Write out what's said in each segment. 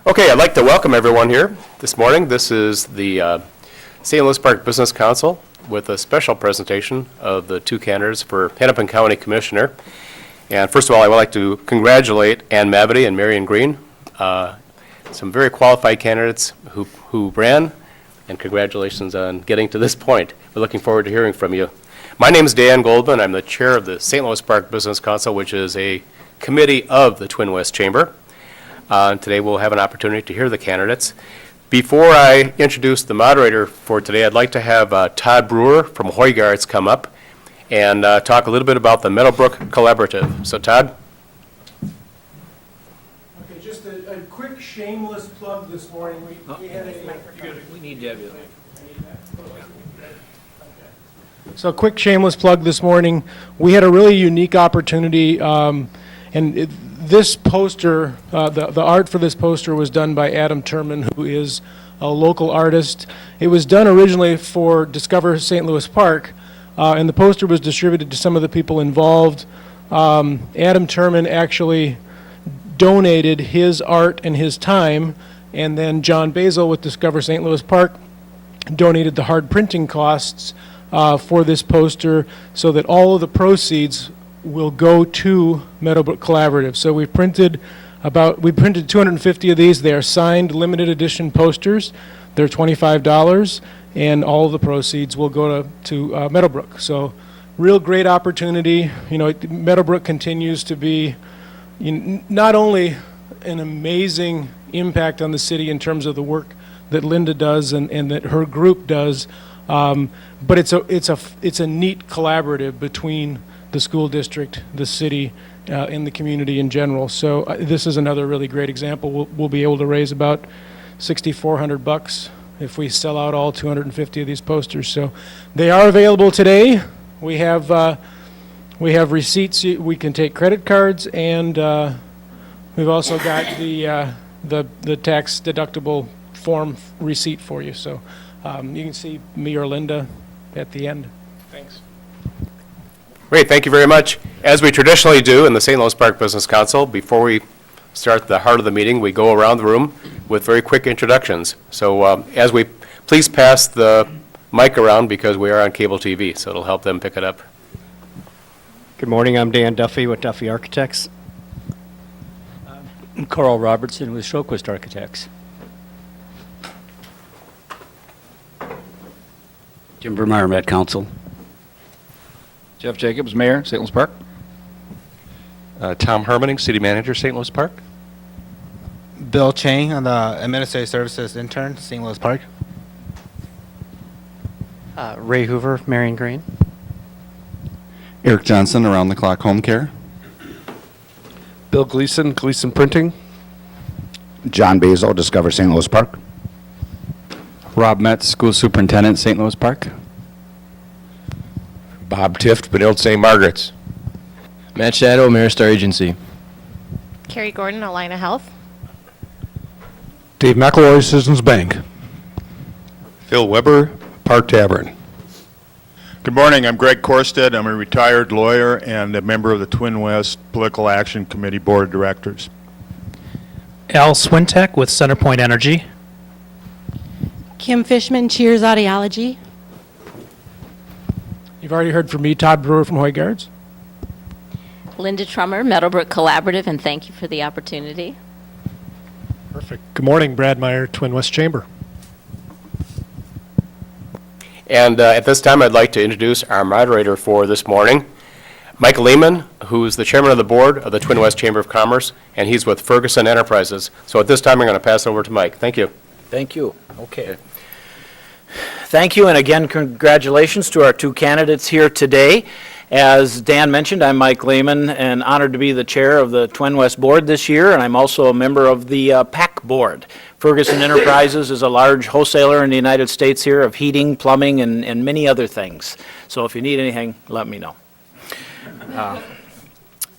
Okay, I'd like to welcome everyone here this morning. This is the St. Louis Park Business Council with a special presentation of the two candidates for Hennepin County Commissioner. And first of all, I would like to congratulate Ann Mavity and Marion Green, some very qualified candidates who ran, and congratulations on getting to this point. We're looking forward to hearing from you. My name is Dan Goldman. I'm the chair of the St. Louis Park Business Council, which is a committee of the Twin West Chamber. Today we'll have an opportunity to hear the candidates. Before I introduce the moderator for today, I'd like to have Todd Brewer from Hoygards come up and talk a little bit about the Meadowbrook Collaborative. So Todd? Okay, just a quick shameless plug this morning. We had We need to have you. So a quick shameless plug this morning. We had a really unique opportunity, this poster, the art for this poster was done by Adam Turman, who is a local artist. It was done originally for Discover St. Louis Park, and the poster was distributed to some of the people involved. Adam Turman actually donated his art and his time, and then John Basil with Discover St. Louis Park donated the hard printing costs for this poster so that all of the proceeds will go to Meadowbrook Collaborative. So we printed 250 of these. They are signed limited edition posters. They're $25, and all of the proceeds will go to Meadowbrook. So real great opportunity. You know, Meadowbrook continues to be not only an amazing impact on the city in terms of the work that Linda does and that her group does, but it's a neat collaborative between the school district, the city, and the community in general. So this is another really great example. We'll be able to raise about $6,400 if we sell out all 250 of these posters. So they are available today. We have receipts. We can take credit cards, and we've also got the tax deductible form receipt for you. So you can see me or Linda at the end. Thanks. Great, thank you very much. As we traditionally do in the St. Louis Park Business Council, before we start the heart of the meeting, we go around the room with very quick introductions. So please pass the mic around because we are on cable TV, so it'll help them pick it up. Good morning, I'm Dan Duffy with Duffy Architects. Carl Robertson with Showquist Architects. Jim Vermeyer, Met Council. Jeff Jacobs, Mayor, St. Louis Park. Tom Hermaning, City Manager, St. Louis Park. Bill Chang, on the Administrative Services Intern, St. Louis Park. Ray Hoover, Marion Green. Eric Johnson, Around the Clock Home Care. Bill Gleason, Gleason Printing. John Basil, Discover St. Louis Park. Rob Metz, School Superintendent, St. Louis Park. Bob Tift, Benilde St. Margaret's. Matt Shadow, Mayor Star Agency. Carrie Gordon, Alina Health. Dave McElroy, Citizens Bank. Phil Weber, Park Tavern. Good morning, I'm Greg Korstead. I'm a retired lawyer and a member of the Twin West Political Action Committee Board of Directors. Al Swintek with Centerpoint Energy. Kim Fishman, Cheers Audiology. You've already heard from me, Todd Brewer from Hoygards. Linda Trummer, Meadowbrook Collaborative, and thank you for the opportunity. Perfect. Good morning, Brad Meyer, Twin West Chamber. And at this time, I'd like to introduce our moderator for this morning, Mike Lehman, who's the chairman of the board of the Twin West Chamber of Commerce, and he's with Ferguson Enterprises. So at this time, I'm going to pass it over to Mike. Thank you. Thank you. Okay. Thank you, and again, congratulations to our two candidates here today. As Dan mentioned, I'm Mike Lehman, and honored to be the chair of the Twin West Board this year, and I'm also a member of the PAC Board. Ferguson Enterprises is a large wholesaler in the United States here of heating, plumbing, and many other things. So if you need anything, let me know.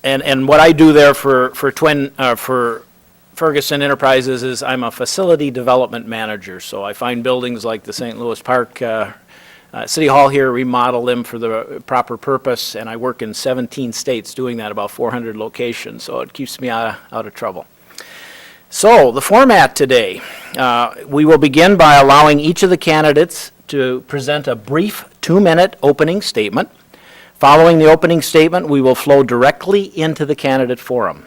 And what I do there for Ferguson Enterprises is I'm a facility development manager, so I find buildings like the St. Louis Park City Hall here, remodel them for the proper purpose, and I work in 17 states doing that, about 400 locations, so it keeps me out of trouble. So, the format today, we will begin by allowing each of the candidates to present a brief 2-minute opening statement. Following the opening statement, we will flow directly into the candidate forum.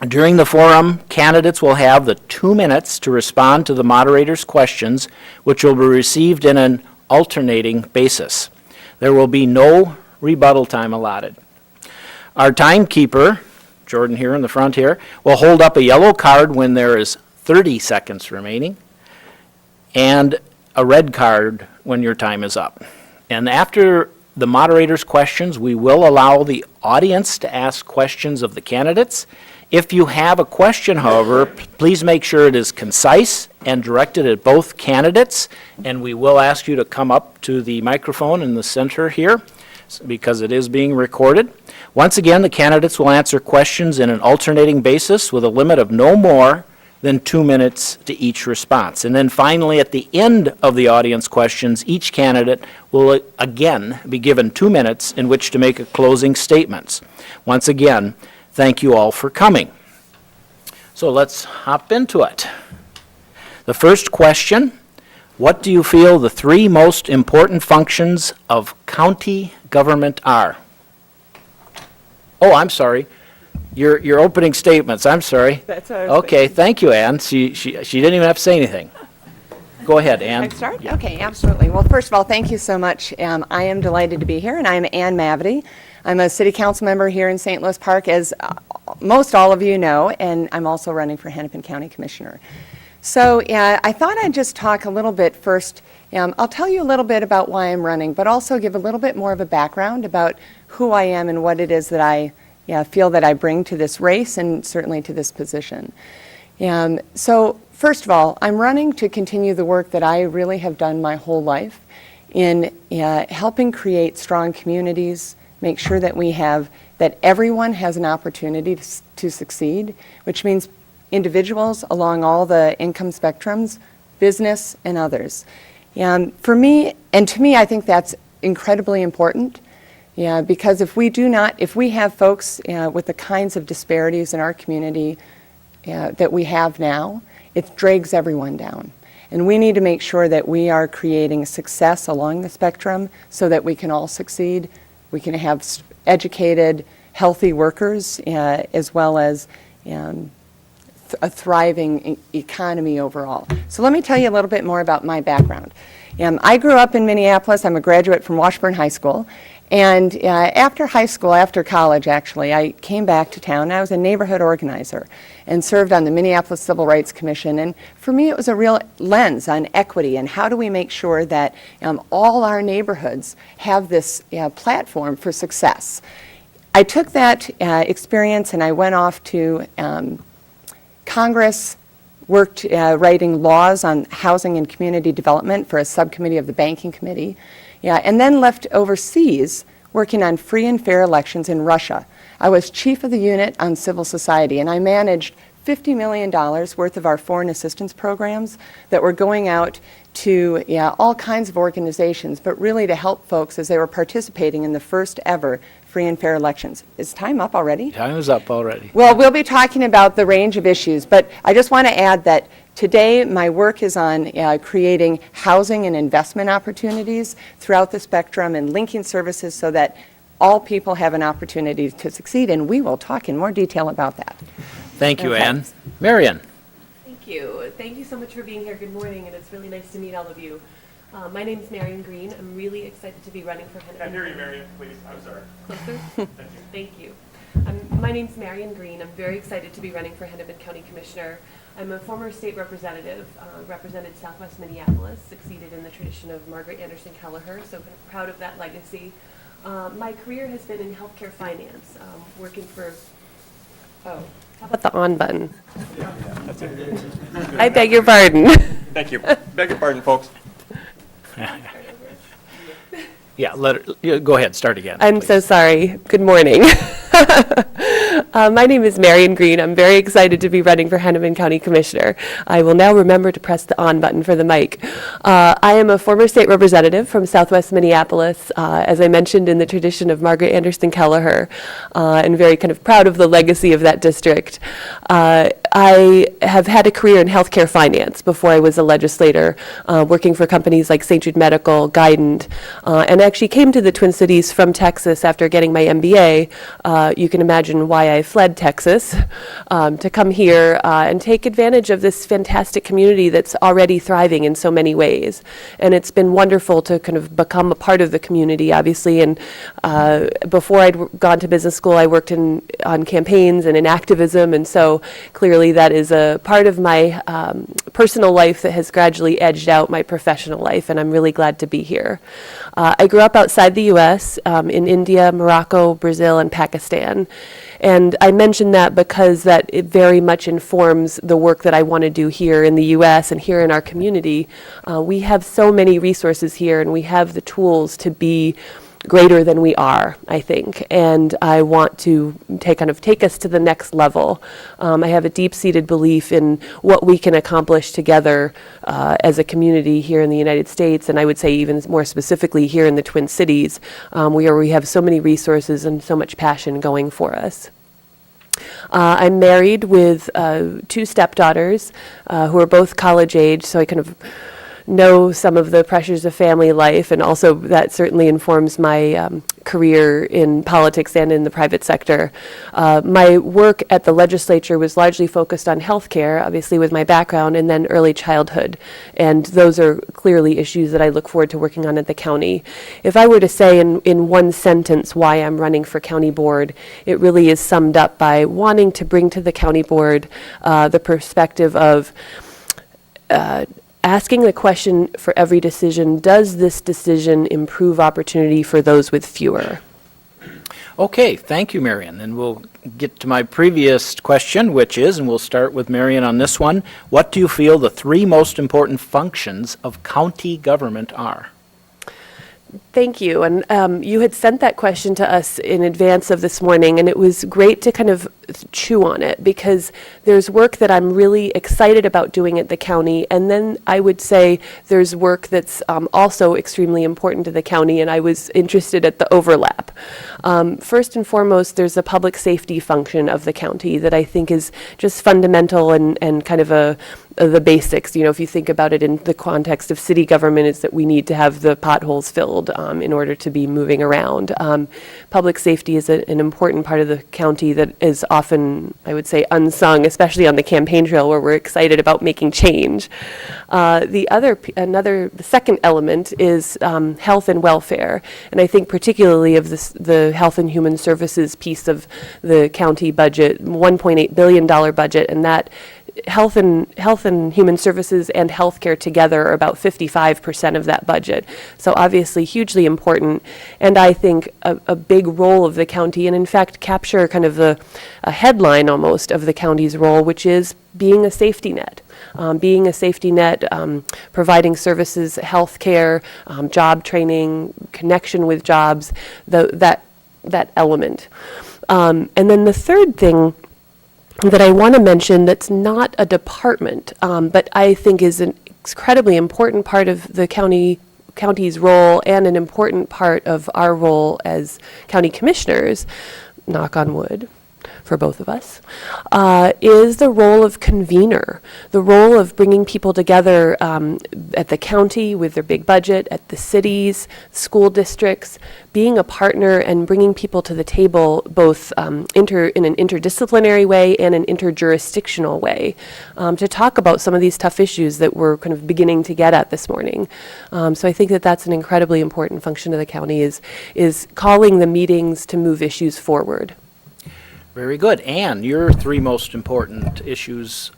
During the forum, candidates will have the 2 minutes to respond to the moderator's questions, which will be received in an alternating basis. There will be no rebuttal time allotted. Our timekeeper, Jordan here in the front here, will hold up a yellow card when there is 30 seconds remaining and a red card when your time is up. And after the moderator's questions, we will allow the audience to ask questions of the candidates. If you have a question, however, please make sure it is concise and directed at both candidates, and we will ask you to come up to the microphone in the center here because it is being recorded. Once again, the candidates will answer questions in an alternating basis with a limit of no more than 2 minutes to each response. And then finally, at the end of the audience questions, each candidate will again be given 2 minutes in which to make a closing statements. Once again, thank you all for coming. So let's hop into it. The first question, what do you feel the 3 most important functions of county government are? Oh, I'm sorry. Your opening statements, I'm sorry. That's what I was Okay, thank you, Ann. She didn't even have to say anything. Go ahead, Ann. I start? Okay, absolutely. Well, first of all, thank you so much. I am delighted to be here, and I'm Ann Mavity. I'm a city council member here in St. Louis Park, as most all of you know, and I'm also running for Hennepin County Commissioner. So I thought I'd just talk a little bit first. I'll tell you a little bit about why I'm running, but also give a little bit more of a background about who I am and what it is that I feel that I bring to this race and certainly to this position. So first of all, I'm running to continue the work that I really have done my whole life in helping create strong communities, make sure that that everyone has an opportunity to succeed, which means individuals along all the income spectrums, business and others. For me, and to me, I think that's incredibly important. Because if we have folks with the kinds of disparities in our community that we have now, it drags everyone down. And we need to make sure that we are creating success along the spectrum so that we can all succeed. We can have educated, healthy workers as well as a thriving economy overall. So let me tell you a little bit more about my background. I grew up in Minneapolis. I'm a graduate from Washburn High School. And after high school, after college actually, I came back to town. I was a neighborhood organizer and served on the Minneapolis Civil Rights Commission. And for me, it was a real lens on equity and how do we make sure that all our neighborhoods have this platform for success. I took that experience and I went off to Congress, worked writing laws on housing and community development for a subcommittee of the Banking Committee. And then left overseas working on free and fair elections in Russia. I was chief of the unit on civil society, and I managed $50 million worth of our foreign assistance programs that were going out to all kinds of organizations, but really to help folks as they were participating in the first ever free and fair elections. Is time up already? Time is up already. Well, we'll be talking about the range of issues, but I just want to add that today my work is on creating housing and investment opportunities throughout the spectrum and linking services so that all people have an opportunity to succeed, and we will talk in more detail about that. Thank you, Ann. Marion. Thank you. Thank you so much for being here. Good morning, and it's really nice to meet all of you. My name is Marion Green. I'm really excited to be running for Hennepin. Can I hear you, Marion, please? I'm sorry. Closer? Thank you. My name's Marion Green. I'm very excited to be running for Hennepin County Commissioner. I'm a former state representative, represented Southwest Minneapolis, succeeded in the tradition of Margaret Anderson Kelleher, so kind of proud of that legacy. My career has been in healthcare finance, working for, how about the on button? I beg your pardon. Thank you. Beg your pardon, folks. Yeah, go ahead, start again. I'm please. so sorry. Good morning. My name is Marion Green. I'm very excited to be running for Hennepin County Commissioner. I will now remember to press the on button for the mic. I am a former state representative from Southwest Minneapolis, as I mentioned, in the tradition of Margaret Anderson Kelleher, and very kind of proud of the legacy of that district. I have had a career in healthcare finance before I was a legislator, working for companies like St. Jude Medical, Guidant, and actually came to the Twin Cities from Texas after getting my MBA. You can imagine why I fled Texas to come here and take advantage of this fantastic community that's already thriving in so many ways. And it's been wonderful to kind of become a part of the community, obviously. And before I'd gone to business school, I worked on campaigns and in activism, and so clearly that is a part of my personal life that has gradually edged out my professional life, and I'm really glad to be here. I grew up outside the U.S., in India, Morocco, Brazil, and Pakistan. And I mention that because that it very much informs the work that I want to do here in the U.S. and here in our community. We have so many resources here, and we have the tools to be greater than we are, I think, and I want to take us to the next level. I have a deep-seated belief in what we can accomplish together as a community here in the United States, and I would say even more specifically here in the Twin Cities, where we have so many resources and so much passion going for us. I'm married with 2 stepdaughters who are both college age, so I kind of know some of the pressures of family life, and also that certainly informs my career in politics and in the private sector. My work at the legislature was largely focused on healthcare, obviously with my background, and then early childhood. And those are clearly issues that I look forward to working on at the county. If I were to say in one sentence why I'm running for county board, it really is summed up by wanting to bring to the county board the perspective of asking the question for every decision, does this decision improve opportunity for those with fewer? Okay, thank you, Marion. And we'll get to my previous question, which is, and we'll start with Marion on this one, what do you feel the 3 most important functions of county government are? Thank you. And you had sent that question to us in advance of this morning, and it was great to kind of chew on it, because there's work that I'm really excited about doing at the county, and then I would say there's work that's also extremely important to the county, and I was interested at the overlap. First and foremost, there's a public safety function of the county that I think is just fundamental and kind of the basics. If you think about it in the context of city government, is that we need to have the potholes filled in order to be moving around. Public safety is an important part of the county that is often, I would say, unsung, especially on the campaign trail where we're excited about making change. The second element is health and welfare, and I think particularly of the Health and Human Services piece of the county budget, $1.8 billion budget, and that Health and Human Services and healthcare together are about 55% of that budget. So obviously hugely important, and I think a big role of the county, and in fact capture kind of a headline almost of the county's role, which is being a safety net. Providing services, healthcare, job training, connection with jobs, that element. And then the third thing that I want to mention that's not a department, but I think is an incredibly important part of the county's role and an important part of our role as county commissioners, knock on wood, for both of us, is the role of convener, the role of bringing people together at the county with their big budget, at the cities, school districts, being a partner and bringing people to the table both in an interdisciplinary way and an interjurisdictional way to talk about some of these tough issues that we're kind of beginning to get at this morning. So I think that that's an incredibly important function of the county, is calling the meetings to move issues forward. Very good. Anne, your 3 most important issues.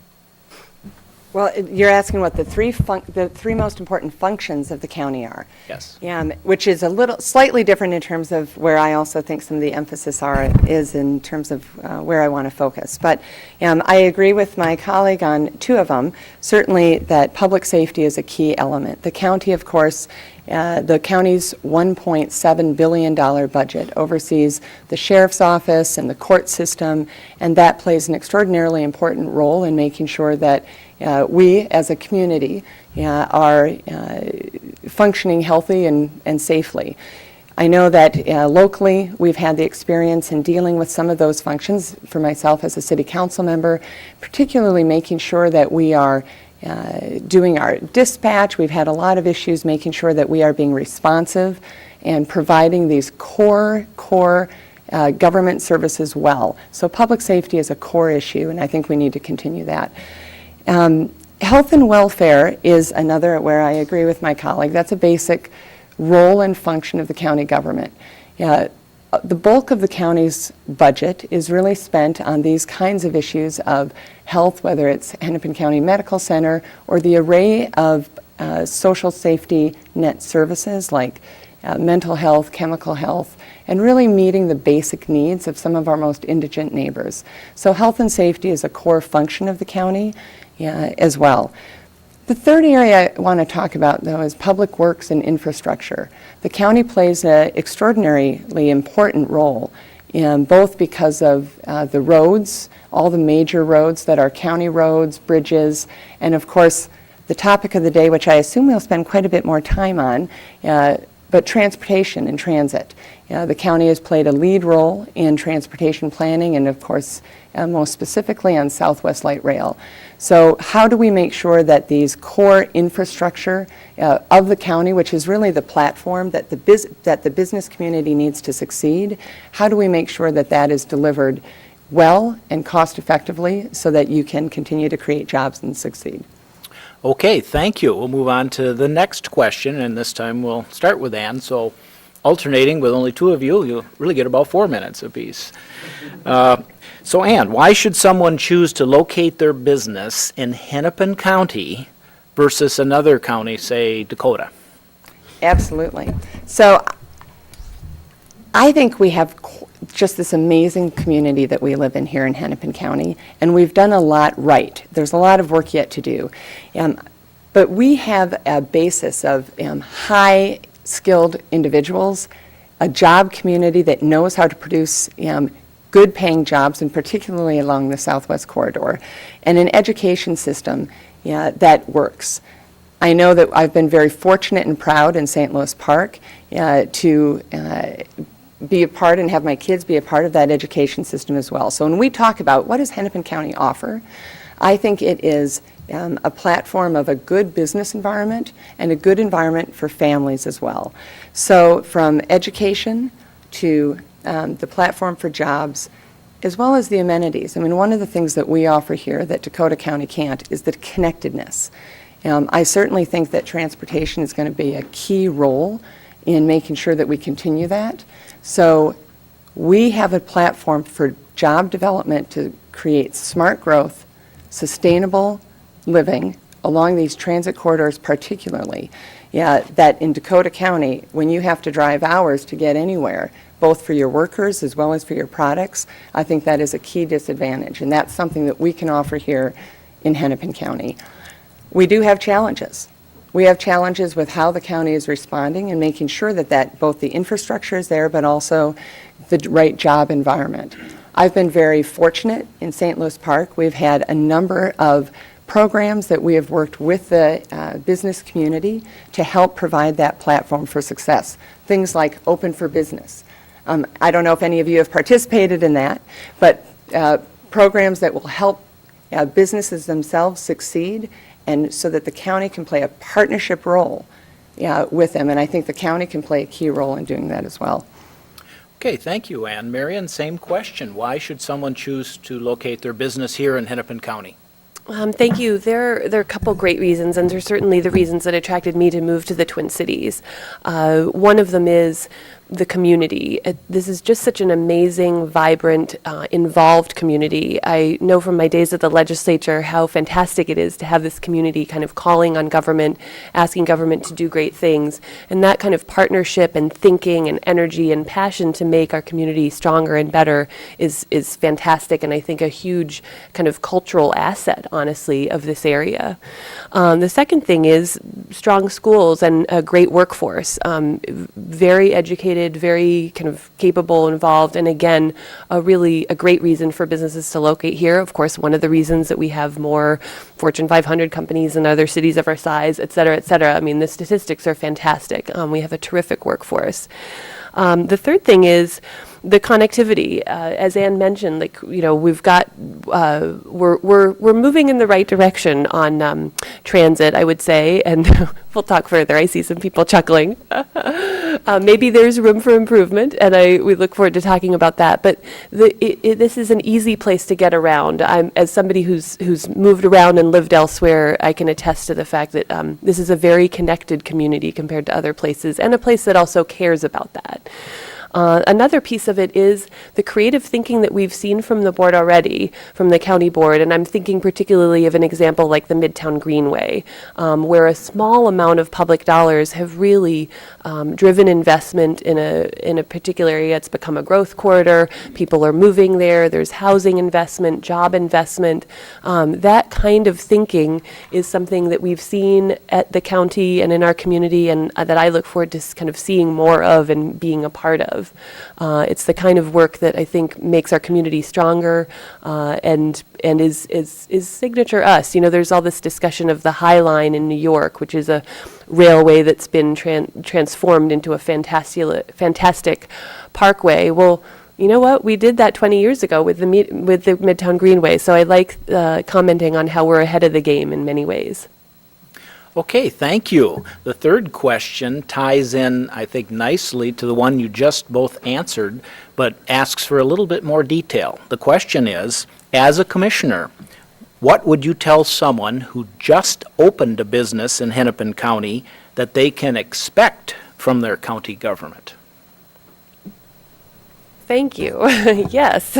Well, you're asking what the three most important functions of the county are. Yes. Which is a little slightly different in terms of where I also think some of the emphasis is in terms of where I want to focus. But I agree with my colleague on 2 of them. Certainly that public safety is a key element. The county, of course, The county's $1.7 billion budget oversees the sheriff's office and the court system, and that plays an extraordinarily important role in making sure that we as a community are functioning healthy and safely. I know that locally we've had the experience in dealing with some of those functions for myself as a city council member, particularly making sure that we are doing our dispatch. We've had a lot of issues making sure that we are being responsive and providing these core government services well. So public safety is a core issue, and I think we need to continue that. Health and welfare is another where I agree with my colleague. That's a basic role and function of the county government. The bulk of the county's budget is really spent on these kinds of issues of health, whether it's Hennepin County Medical Center or the array of social safety net services like mental health, chemical health, and really meeting the basic needs of some of our most indigent neighbors. So health and safety is a core function of the county as well. The third area I want to talk about, though, is public works and infrastructure. The county plays an extraordinarily important role, both because of the roads, all the major roads that are county roads, bridges, and of course, the topic of the day, which I assume we'll spend quite a bit more time on, but transportation and transit. The county has played a lead role in transportation planning and, of course, most specifically on Southwest Light Rail. So how do we make sure that these core infrastructure of the county, which is really the platform that the business community needs to succeed, how do we make sure that that is delivered well and cost effectively so that you can continue to create jobs and succeed? Okay, thank you. We'll move on to the next question, and this time we'll start with Ann. So alternating with only two of you, you'll really get about 4 minutes apiece. So Ann, why should someone choose to locate their business in Hennepin County versus another county, say Dakota? Absolutely. So I think we have just this amazing community that we live in here in Hennepin County, and we've done a lot right. There's a lot of work yet to do. But we have a basis of high-skilled individuals, a job community that knows how to produce good-paying jobs, and particularly along the Southwest Corridor, and an education system that works. I know that I've been very fortunate and proud in St. Louis Park to be a part and have my kids be a part of that education system as well. So when we talk about what does Hennepin County offer, I think it is a platform of a good business environment and a good environment for families as well. So from education to the platform for jobs, as well as the amenities. I mean, one of the things that we offer here that Dakota County can't is the connectedness. I certainly think that transportation is going to be a key role in making sure that we continue that. So we have a platform for job development to create smart growth, sustainable living along these transit corridors particularly. That in Dakota County, when you have to drive hours to get anywhere, both for your workers as well as for your products, I think that is a key disadvantage, and that's something that we can offer here in Hennepin County. We do have challenges. We have challenges with how the county is responding and making sure that both the infrastructure is there, but also the right job environment. I've been very fortunate in St. Louis Park. We've had a number of programs that we have worked with the business community to help provide that platform for success. Things like Open for Business. I don't know if any of you have participated in that, but programs that will help businesses themselves succeed, and so that the county can play a partnership role with them. And I think the county can play a key role in doing that as well. Okay, thank you, Ann. Marion, same question. Why should someone choose to locate their business here in Hennepin County? Thank you. There are a couple great reasons, and they're certainly the reasons that attracted me to move to the Twin Cities. One of them is the community. This is just such an amazing, vibrant, involved community. I know from my days at the legislature how fantastic it is to have this community kind of calling on government, asking government to do great things. And that kind of partnership and thinking and energy and passion to make our community stronger and better is fantastic, and I think a huge kind of cultural asset, honestly, of this area. The second thing is strong schools and a great workforce. Very educated, very kind of capable, involved, and again, a great reason for businesses to locate here. Of course, one of the reasons that we have more Fortune 500 companies than other cities of our size, et cetera, et cetera. I mean, the statistics are fantastic. We have a terrific workforce. The third thing is the connectivity. As Ann mentioned, we've got, we're moving in the right direction on transit, I would say, and we'll talk further. I see some people chuckling. Maybe there's room for improvement, and we look forward to talking about that. But this is an easy place to get around. As somebody who's moved around and lived elsewhere, I can attest to the fact that this is a very connected community compared to other places, and a place that also cares about that. Another piece of it is the creative thinking that we've seen from the board already, from the county board, and I'm thinking particularly of an example like the Midtown Greenway, where a small amount of public dollars have really driven investment in a particular area. It's become a growth corridor. People are moving there. There's housing investment, job investment. That kind of thinking is something that we've seen at the county and in our community, and that I look forward to kind of seeing more of and being a part of. It's the kind of work that I think makes our community stronger and is signature us. There's all this discussion of the High Line in New York, which is a railway that's been transformed into a fantastic parkway. Well, you know what? We did that 20 years ago with the Midtown Greenway, so I like commenting on how we're ahead of the game in many ways. Okay, thank you. The third question ties in, I think, nicely to the one you just both answered, but asks for a little bit more detail. The question is, as a commissioner, what would you tell someone who just opened a business in Hennepin County that they can expect from their county government? Thank you. Yes.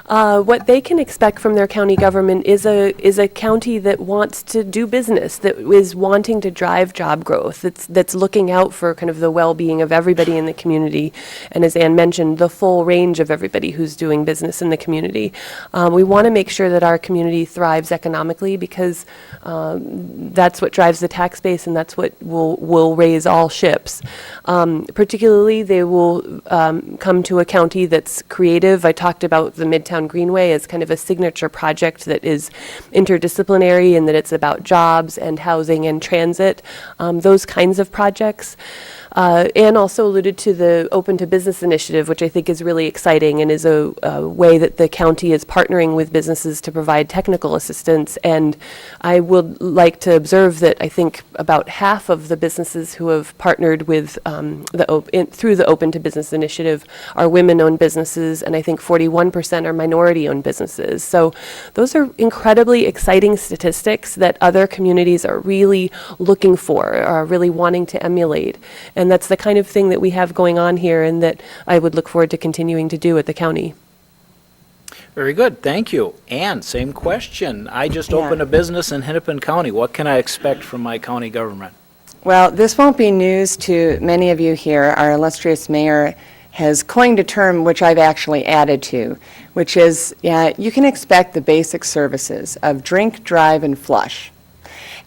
What they can expect from their county government is a county that wants to do business, that is wanting to drive job growth, that's looking out for kind of the well-being of everybody in the community, and as Ann mentioned, the full range of everybody who's doing business in the community. We want to make sure that our community thrives economically, because that's what drives the tax base, and that's what will raise all ships. Particularly, they will come to a county that's creative. I talked about the Midtown Greenway as kind of a signature project that is interdisciplinary, and that it's about jobs and housing and transit, those kinds of projects. Ann also alluded to the Open to Business initiative, which I think is really exciting and is a way that the county is partnering with businesses to provide technical assistance. And I would like to observe that I think about half of the businesses who have partnered with through the Open to Business initiative are women-owned businesses, and I think 41% are minority-owned businesses. So those are incredibly exciting statistics that other communities are really looking for, are really wanting to emulate. And that's the kind of thing that we have going on here, and that I would look forward to continuing to do at the county. Very good, thank you. Ann, same question. I just opened a business in Hennepin County. What can I expect from my county government? Well, this won't be news to many of you here. Our illustrious mayor has coined a term which I've actually added to, which is you can expect the basic services of drink, drive, and flush.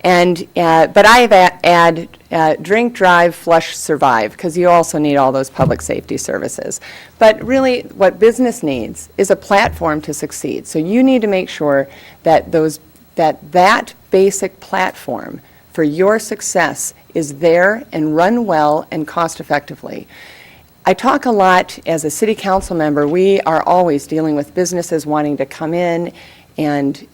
And but I've add drink, drive, flush, survive, because you also need all those public safety services. But really, what business needs is a platform to succeed. So you need to make sure that that basic platform for your success is there and run well and cost effectively. I talk a lot as a city council member. We are always dealing with businesses wanting to come in and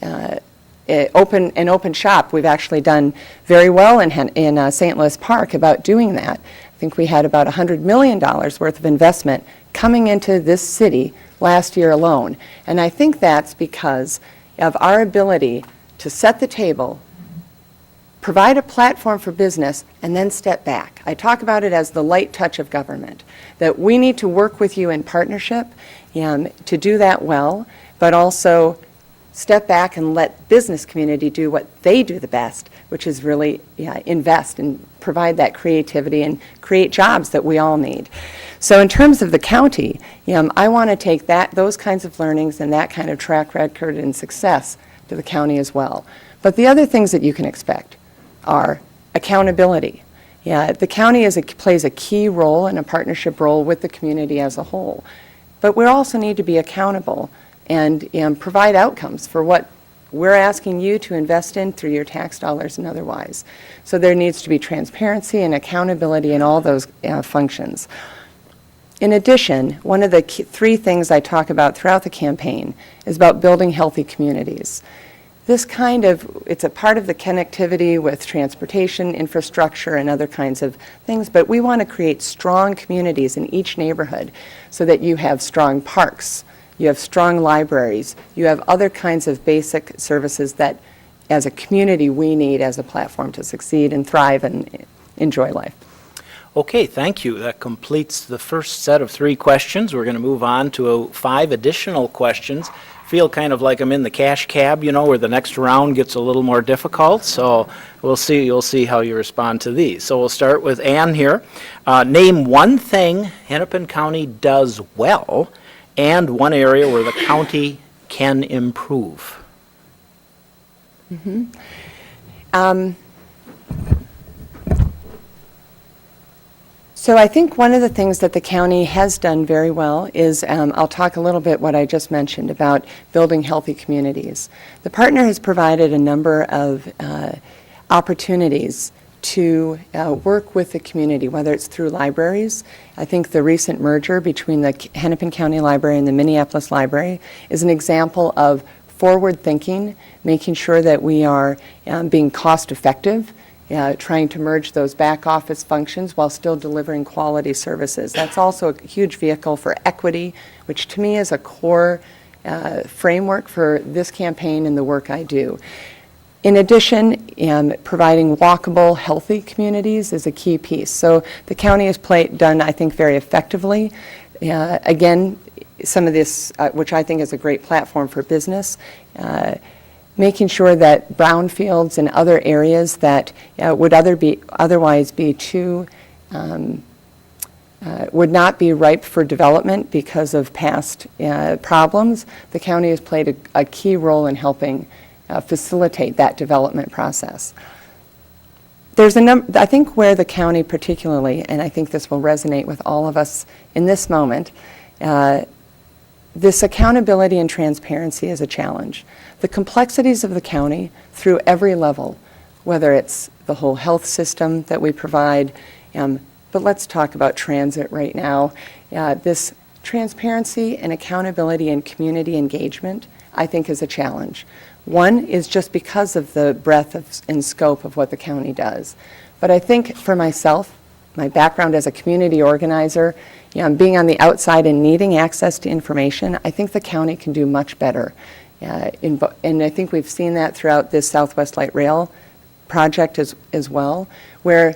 open an open shop. We've actually done very well in St. Louis Park about doing that. I think we had about $100 million worth of investment coming into this city last year alone. And I think that's because of our ability to set the table, provide a platform for business, and then step back. I talk about it as the light touch of government, that we need to work with you in partnership to do that well, but also step back and let business community do what they do the best, which is really invest and provide that creativity and create jobs that we all need. So in terms of the county, I want to take those kinds of learnings and that kind of track record and success to the county as well. But the other things that you can expect are accountability. The county plays a key role and a partnership role with the community as a whole. But we also need to be accountable and provide outcomes for what we're asking you to invest in through your tax dollars and otherwise. So there needs to be transparency and accountability in all those functions. In addition, one of the three things I talk about throughout the campaign is about building healthy communities. It's a part of the connectivity with transportation, infrastructure, and other kinds of things, but we want to create strong communities in each neighborhood so that you have strong parks, you have strong libraries, you have other kinds of basic services that, as a community, we need as a platform to succeed and thrive and enjoy life. Okay, thank you. That completes the first set of 3 questions. We're going to move on to 5 additional questions. Feel kind of like I'm in the cash cab, where the next round gets a little more difficult. So you'll see how you respond to these. So we'll start with Ann here. Name one thing Hennepin County does well and one area where the county can improve. So I think one of the things that the county has done very well is, I'll talk a little bit what I just mentioned about building healthy communities. The partner has provided a number of opportunities to work with the community, whether it's through libraries. I think the recent merger between the Hennepin County Library and the Minneapolis Library is an example of forward thinking, making sure that we are being cost effective, trying to merge those back office functions while still delivering quality services. That's also a huge vehicle for equity, which to me is a core framework for this campaign and the work I do. In addition, providing walkable, healthy communities is a key piece. So the county has done, I think, very effectively. Again, some of this, which I think is a great platform for business, making sure that brownfields and other areas that would otherwise be would not be ripe for development because of past problems, the county has played a key role in helping facilitate that development process. There's I think where the county particularly, and I think this will resonate with all of us in this moment, this accountability and transparency is a challenge. The complexities of the county through every level, whether it's the whole health system that we provide, but let's talk about transit right now. This transparency and accountability and community engagement, I think, is a challenge. One is just because of the breadth and scope of what the county does. But I think for myself, my background as a community organizer, being on the outside and needing access to information, I think the county can do much better. And I think we've seen that throughout this Southwest Light Rail project as well, where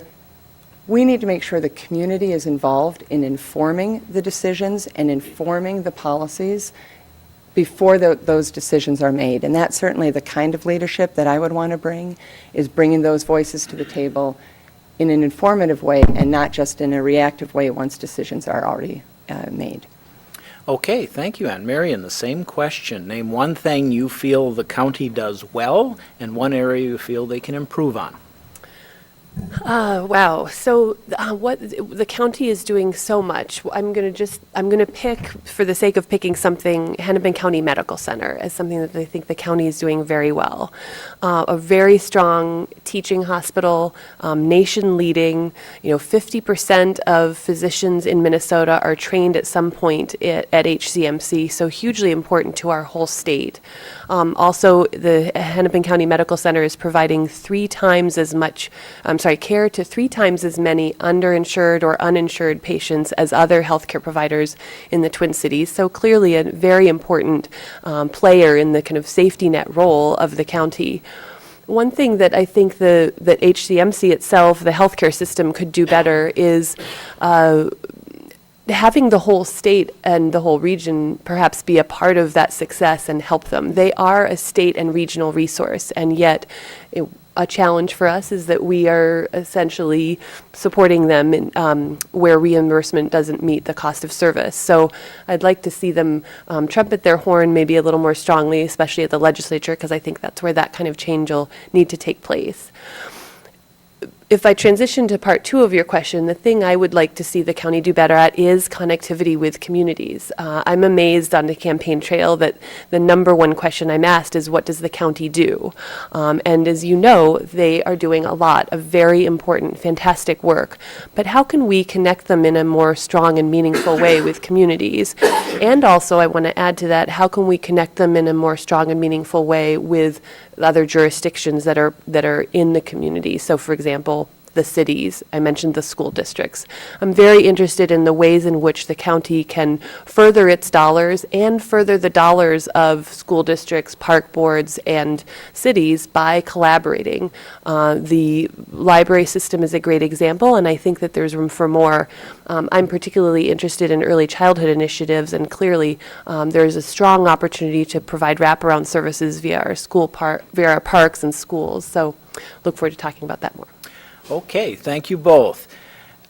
we need to make sure the community is involved in informing the decisions and informing the policies before those decisions are made. And that's certainly the kind of leadership that I would want to bring, is bringing those voices to the table in an informative way and not just in a reactive way once decisions are already made. Okay, thank you, Ann. Marion, the same question. Name one thing you feel the county does well and one area you feel they can improve on. Wow. So what the county is doing so much. I'm going to pick, for the sake of picking something, Hennepin County Medical Center as something that I think the county is doing very well. A very strong teaching hospital, nation leading. 50% of physicians in Minnesota are trained at some point at HCMC, so hugely important to our whole state. Also, the Hennepin County Medical Center is providing 3 times as much care to 3 times as many underinsured or uninsured patients as other healthcare providers in the Twin Cities. So clearly a very important player in the kind of safety net role of the county. one thing that I think that HCMC itself, the healthcare system, could do better is having the whole state and the whole region perhaps be a part of that success and help them. They are a state and regional resource, and yet a challenge for us is that we are essentially supporting them in, where reimbursement doesn't meet the cost of service. So I'd like to see them trumpet their horn maybe a little more strongly, especially at the legislature, because I think that's where that kind of change will need to take place. If I transition to part two of your question, the thing I would like to see the county do better at is connectivity with communities. I'm amazed on the campaign trail that the number one question I'm asked is, what does the county do? And as you know, they are doing a lot of very important, fantastic work. But how can we connect them in a more strong and meaningful way with communities? And also, I want to add to that, how can we connect them in a more strong and meaningful way with other jurisdictions that are in the community? So, for example, the cities. I mentioned the school districts. I'm very interested in the ways in which the county can further its dollars and further the dollars of school districts, park boards, and cities by collaborating. The library system is a great example, and I think that there's room for more. I'm particularly interested in early childhood initiatives, and clearly there's a strong opportunity to provide wraparound services via our parks and schools. So look forward to talking about that more. Okay, thank you both.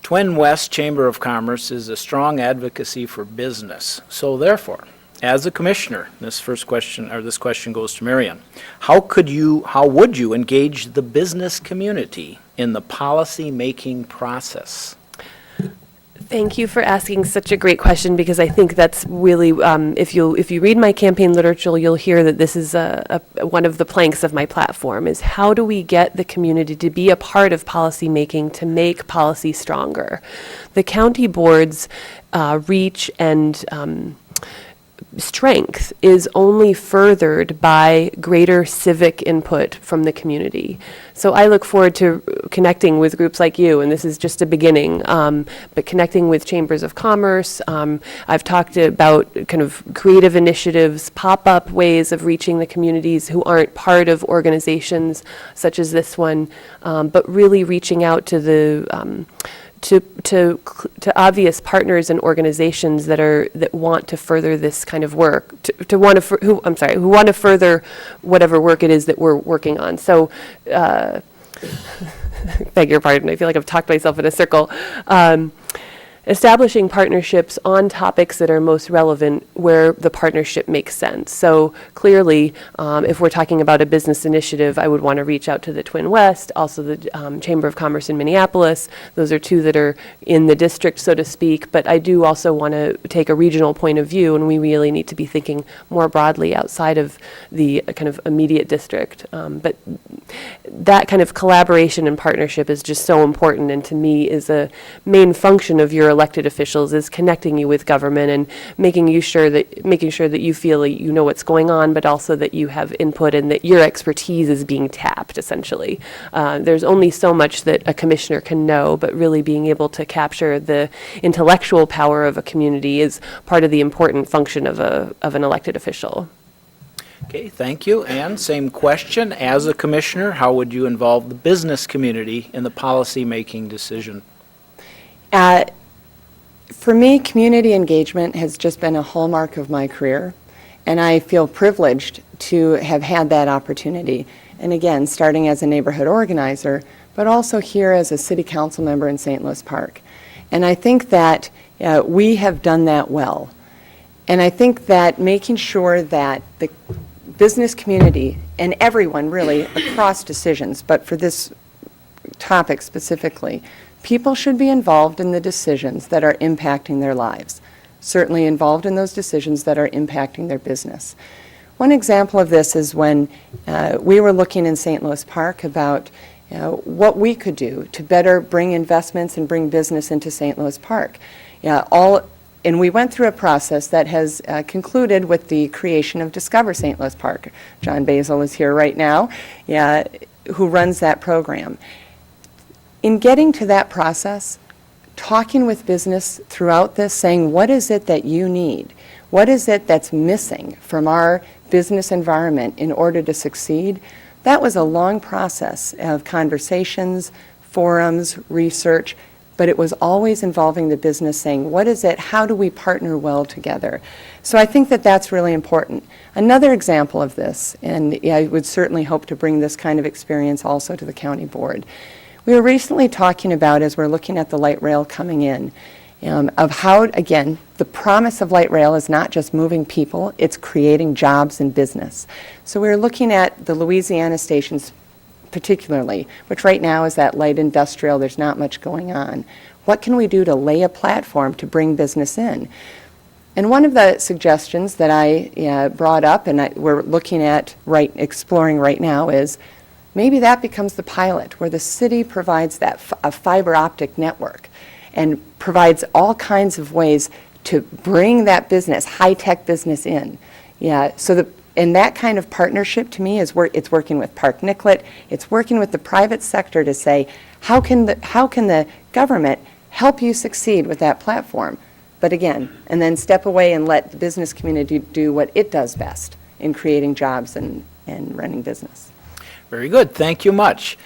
Twin West Chamber of Commerce is a strong advocacy for business. So therefore, as a commissioner, this question goes to Marion. How would you engage the business community in the policy-making process? Thank you for asking such a great question, because I think that's really, if you read my campaign literature, you'll hear that this is one of the planks of my platform, is how do we get the community to be a part of policy making to make policy stronger? The county board's reach and strength is only furthered by greater civic input from the community. So I look forward to connecting with groups like you, and this is just a beginning, but connecting with chambers of commerce. I've talked about kind of creative initiatives, pop-up ways of reaching the communities who aren't part of organizations such as this one, but really reaching out to the to obvious partners and organizations that want to further this kind of work, who want to further whatever work it is that we're working on. So, beg your pardon, I feel like I've talked myself in a circle. Establishing partnerships on topics that are most relevant where the partnership makes sense. So clearly, if we're talking about a business initiative, I would want to reach out to the Twin West, also the Chamber of Commerce in Minneapolis. Those are two that are in the district, so to speak, but I do also want to take a regional point of view, and we really need to be thinking more broadly outside of the kind of immediate district. But that kind of collaboration and partnership is just so important, and to me is a main function of your elected officials, is connecting you with government and making sure that you feel like you know what's going on, but also that you have input and that your expertise is being tapped, essentially. There's only so much that a commissioner can know, but really being able to capture the intellectual power of a community is part of the important function of an elected official. Okay, thank you. And same question, as a commissioner, how would you involve the business community in the policy-making decision? For me, community engagement has just been a hallmark of my career, and I feel privileged to have had that opportunity. And again, starting as a neighborhood organizer, but also here as a city council member in St. Louis Park. And I think that we have done that well. And I think that making sure that the business community, and everyone really across decisions, but for this topic specifically, people should be involved in the decisions that are impacting their lives, certainly involved in those decisions that are impacting their business. One example of this is when we were looking in St. Louis Park about what we could do to better bring investments and bring business into St. Louis Park. And we went through a process that has concluded with the creation of Discover St. Louis Park. John Basil is here right now, who runs that program. In getting to that process, talking with business throughout this, saying, what is it that you need? What is it that's missing from our business environment in order to succeed, that was a long process of conversations, forums, research, but it was always involving the business saying, what is it, how do we partner well together? So I think that that's really important. Another example of this, and I would certainly hope to bring this kind of experience also to the county board. We were recently talking about, as we're looking at the light rail coming in, of how, again, the promise of light rail is not just moving people, it's creating jobs and business. So we're looking at the Louisiana stations particularly, which right now is that light industrial, there's not much going on. What can we do to lay a platform to bring business in? And one of the suggestions that I brought up and we're looking at, exploring right now is maybe that becomes the pilot where the city provides that a fiber optic network and provides all kinds of ways to bring that business, high-tech business in. Yeah, so and that kind of partnership to me is it's working with Park Nicollet, it's working with the private sector to say, how can the government help you succeed with that platform? But again, and then step away and let the business community do what it does best in creating jobs and running business. Very good. Thank you much.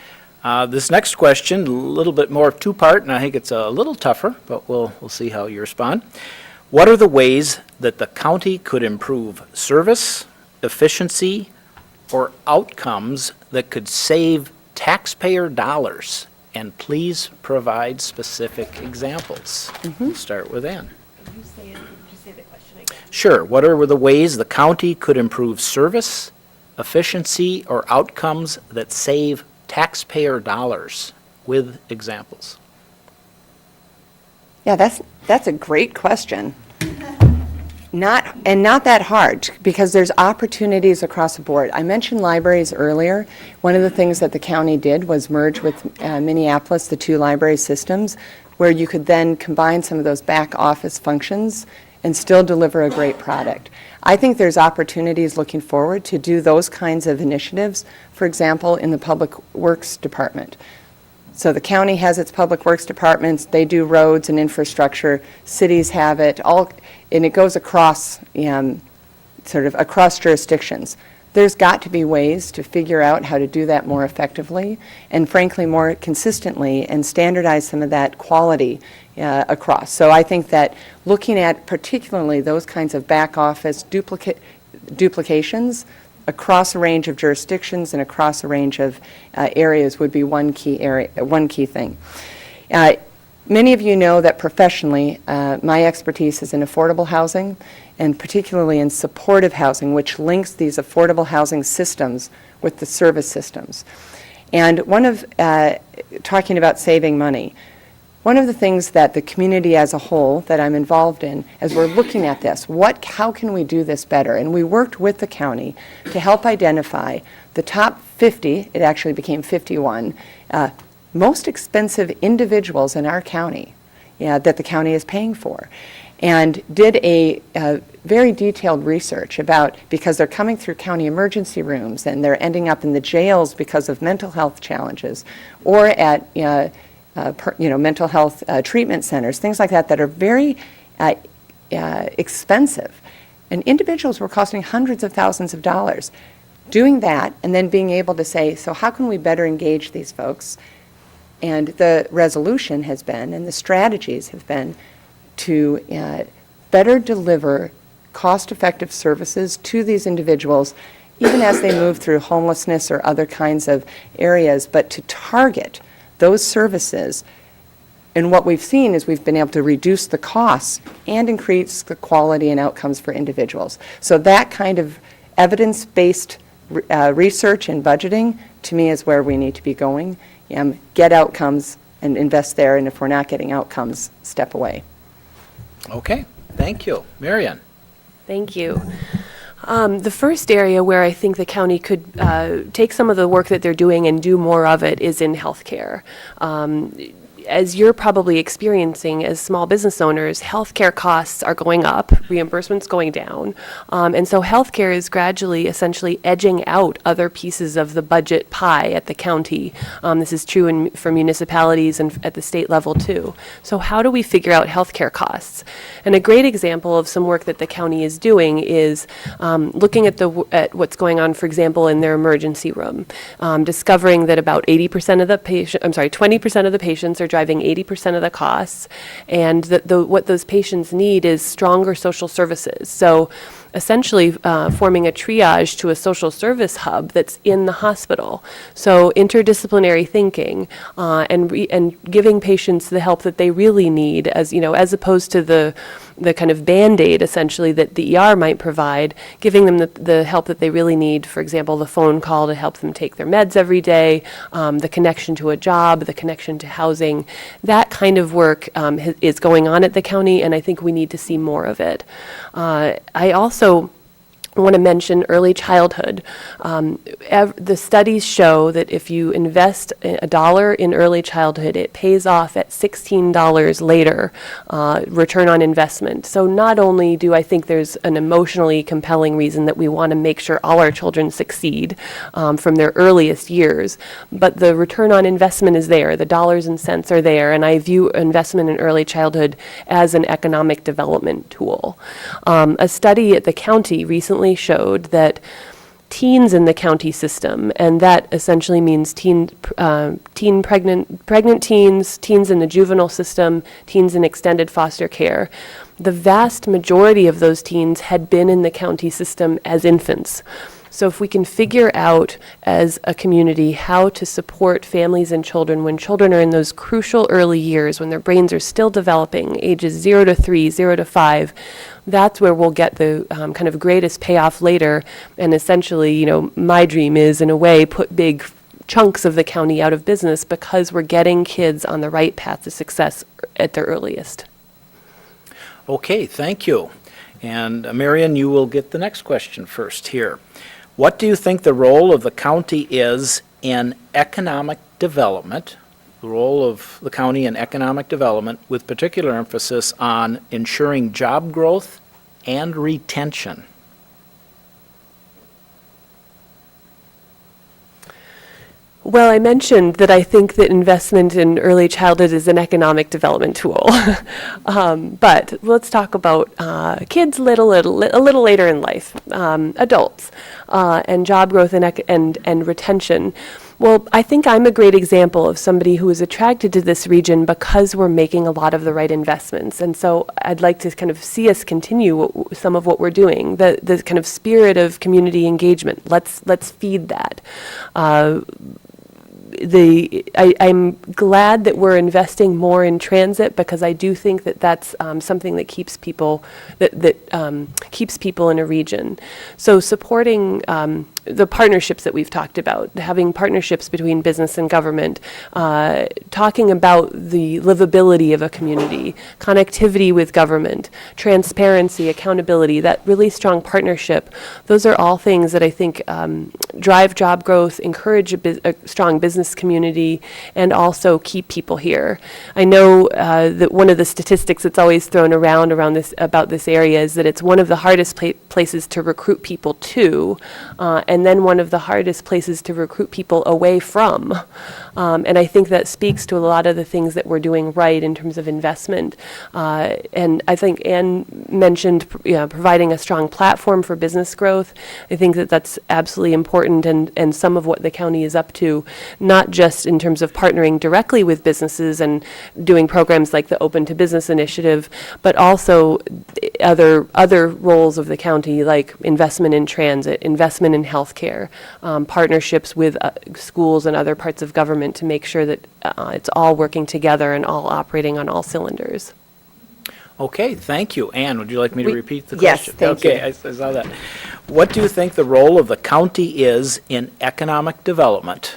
This next question, a little bit more two-part, and I think it's a little tougher, but we'll see how you respond. What are the ways that the county could improve service, efficiency, or outcomes that could save taxpayer dollars? And please provide specific examples. We'll start with Ann. Could you say the question again? Sure. What are the ways the county could improve service, efficiency, or outcomes that save taxpayer dollars, with examples? Yeah, that's a great question. Not that hard, because there's opportunities across the board. I mentioned libraries earlier. One of the things that the county did was merge with Minneapolis, the two library systems, where you could then combine some of those back office functions and still deliver a great product. I think there's opportunities looking forward to do those kinds of initiatives, for example, in the Public Works Department. So the county has its public works departments, they do roads and infrastructure, cities have it, and it goes across, sort of across jurisdictions. There's got to be ways to figure out how to do that more effectively and frankly more consistently and standardize some of that quality across. So I think that looking at particularly those kinds of back office duplications across a range of jurisdictions and across a range of areas would be one key thing. Many of you know that professionally, my expertise is in affordable housing, and particularly in supportive housing, which links these affordable housing systems with the service systems. And talking about saving money, one of the things that the community as a whole that I'm involved in, as we're looking at this, how can we do this better? And we worked with the county to help identify the top 50, it actually became 51, most expensive individuals in our county that the county is paying for. And did a very detailed research about, because they're coming through county emergency rooms and they're ending up in the jails because of mental health challenges, or at mental health treatment centers, things like that are very expensive. And individuals were costing hundreds of thousands of dollars. Doing that and then being able to say, so how can we better engage these folks? And the resolution has been, and the strategies have been, to better deliver cost-effective services to these individuals, even as they move through homelessness or other kinds of areas, but to target those services. And what we've seen is we've been able to reduce the costs and increase the quality and outcomes for individuals. So that kind of evidence-based research and budgeting, to me, is where we need to be going. Get outcomes and invest there, and if we're not getting outcomes, step away. Okay, thank you. Marian. Thank you. The first area where I think the county could take some of the work that they're doing and do more of it is in healthcare. as you're probably experiencing as small business owners, healthcare costs are going up, reimbursements going down, and so healthcare is gradually, essentially edging out other pieces of the budget pie at the county. This is true for municipalities and at the state level too. So how do we figure out healthcare costs? And a great example of some work that the county is doing is looking at what's going on, for example, in their emergency room, discovering that about 80% of the 20% of the patients are driving 80% of the costs, and that what those patients need is stronger social services. So essentially forming a triage to a social service hub that's in the hospital. So interdisciplinary thinking and giving patients the help that they really need, as opposed to the kind of Band-Aid essentially that the ER might provide, giving them the help that they really need. For example, the phone call to help them take their meds every day, the connection to a job, the connection to housing. That kind of work is going on at the county, and I think we need to see more of it. I also want to mention early childhood. The studies show that if you invest $1 in early childhood, it pays off at $16 later, return on investment. So not only do I think there's an emotionally compelling reason that we want to make sure all our children succeed from their earliest years, but the return on investment is there. The dollars and cents are there, and I view investment in early childhood as an economic development tool. A study at the county recently showed that teens in the county system, and that essentially means pregnant teens, teens in the juvenile system, teens in extended foster care, the vast majority of those teens had been in the county system as infants. So if we can figure out as a community how to support families and children when children are in those crucial early years, when their brains are still developing, ages 0 to 3, 0 to 5, that's where we'll get the kind of greatest payoff later. And essentially, my dream is, in a way, put big chunks of the county out of business because we're getting kids on the right path to success at their earliest. Okay, thank you. And Marion, you will get the next question first here. What do you think the role of the county is in economic development, the role of the county in economic development, with particular emphasis on ensuring job growth and retention? Well, I mentioned that I think that investment in early childhood is an economic development tool. But let's talk about kids a little later in life, adults, and job growth and retention. Well, I think I'm a great example of somebody who is attracted to this region because we're making a lot of the right investments. And so I'd like to kind of see us continue some of what we're doing, the kind of spirit of community engagement. Let's feed that. I'm glad that we're investing more in transit because I do think that that's something that keeps people keeps people in a region. So supporting the partnerships that we've talked about, having partnerships between business and government, talking about the livability of a community, connectivity with government, transparency, accountability, that really strong partnership. Those are all things that I think drive job growth, encourage a strong business community, and also keep people here. I know that one of the statistics that's always thrown around about this area is that it's one of the hardest places to recruit people to, and then one of the hardest places to recruit people away from. And I think that speaks to a lot of the things that we're doing right in terms of investment. And I think Ann mentioned providing a strong platform for business growth. I think that that's absolutely important, and some of what the county is up to, not just in terms of partnering directly with businesses and doing programs like the Open to Business Initiative, but also other roles of the county, like investment in transit, investment in healthcare, partnerships with schools and other parts of government to make sure that it's all working together and all operating on all cylinders. Okay, thank you. Ann, would you like me to repeat the Yes, question? thank you. Okay, I saw that. What do you think the role of the county is in economic development,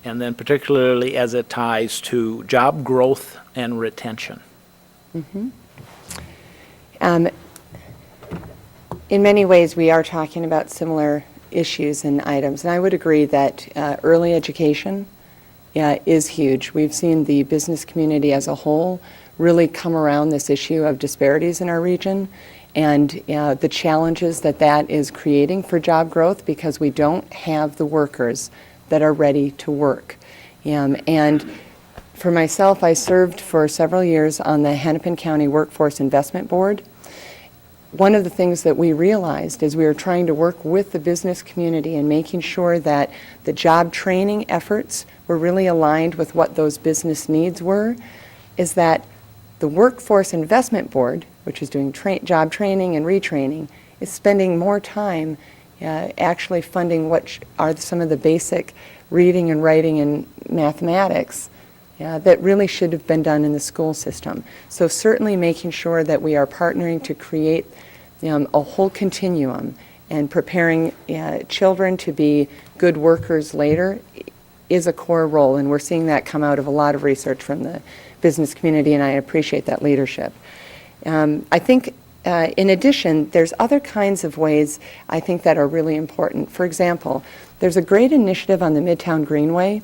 and then particularly as it ties to job growth and retention? In many ways, we are talking about similar issues and items, and I would agree that early education is huge. We've seen the business community as a whole really come around this issue of disparities in our region and the challenges that that is creating for job growth because we don't have the workers that are ready to work. And for myself, I served for several years on the Hennepin County Workforce Investment Board. One of the things that we realized is we were trying to work with the business community and making sure that the job training efforts were really aligned with what those business needs were, is that the Workforce Investment Board, which is doing job training and retraining, is spending more time actually funding what are some of the basic reading and writing and mathematics that really should have been done in the school system. So certainly making sure that we are partnering to create a whole continuum and preparing children to be good workers later is a core role, and we're seeing that come out of a lot of research from the business community, and I appreciate that leadership. I think in addition, there's other kinds of ways I think that are really important. For example, there's a great initiative on the Midtown Greenway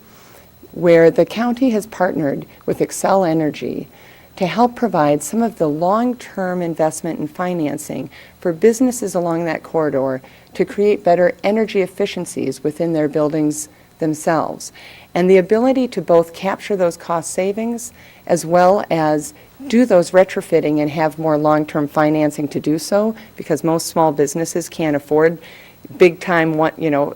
where the county has partnered with Xcel Energy to help provide some of the long-term investment and financing for businesses along that corridor to create better energy efficiencies within their buildings themselves. And the ability to both capture those cost savings as well as do those retrofitting and have more long-term financing to do so, because most small businesses can't afford big-time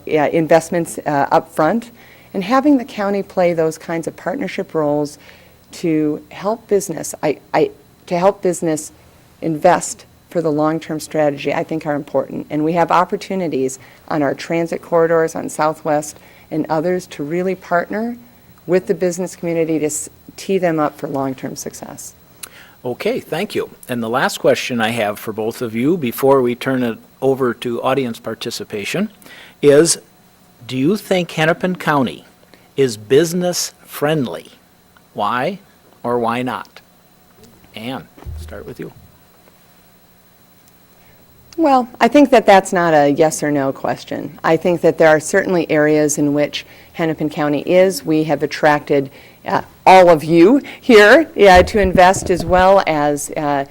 investments up front. And having the county play those kinds of partnership roles to help business, to help business invest for the long-term strategy, I think are important. And we have opportunities on our transit corridors, on Southwest and others, to really partner with the business community to tee them up for long-term success. Okay, thank you. And the last question I have for both of you before we turn it over to audience participation is, do you think Hennepin County is business friendly? Why or why not? Ann, start with you. Well, I think that that's not a yes or no question. I think that there are certainly areas in which Hennepin County is. We have attracted all of you here to invest, as well as a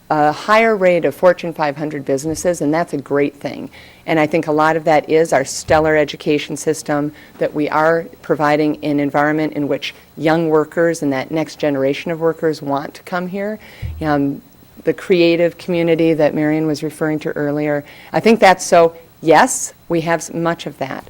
higher rate of Fortune 500 businesses, and that's a great thing. And I think a lot of that is our stellar education system, that we are providing an environment in which young workers and that next generation of workers want to come here. The creative community that Marion was referring to earlier, I think that's so, yes, we have much of that.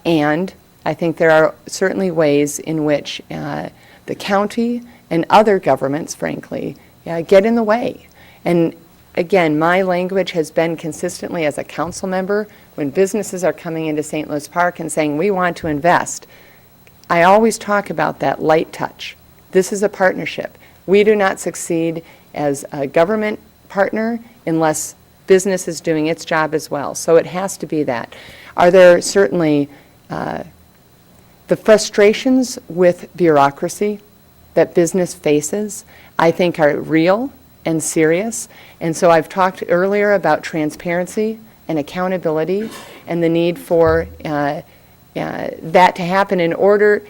And I think there are certainly ways in which the county and other governments, frankly, get in the way. And again, my language has been consistently as a council member, when businesses are coming into St. Louis Park and saying, we want to invest, I always talk about that light touch. This is a partnership. We do not succeed as a government partner unless business is doing its job as well. So it has to be that. Are there certainly the frustrations with bureaucracy that business faces, I think, are real and serious. And so I've talked earlier about transparency and accountability and the need for that to happen in order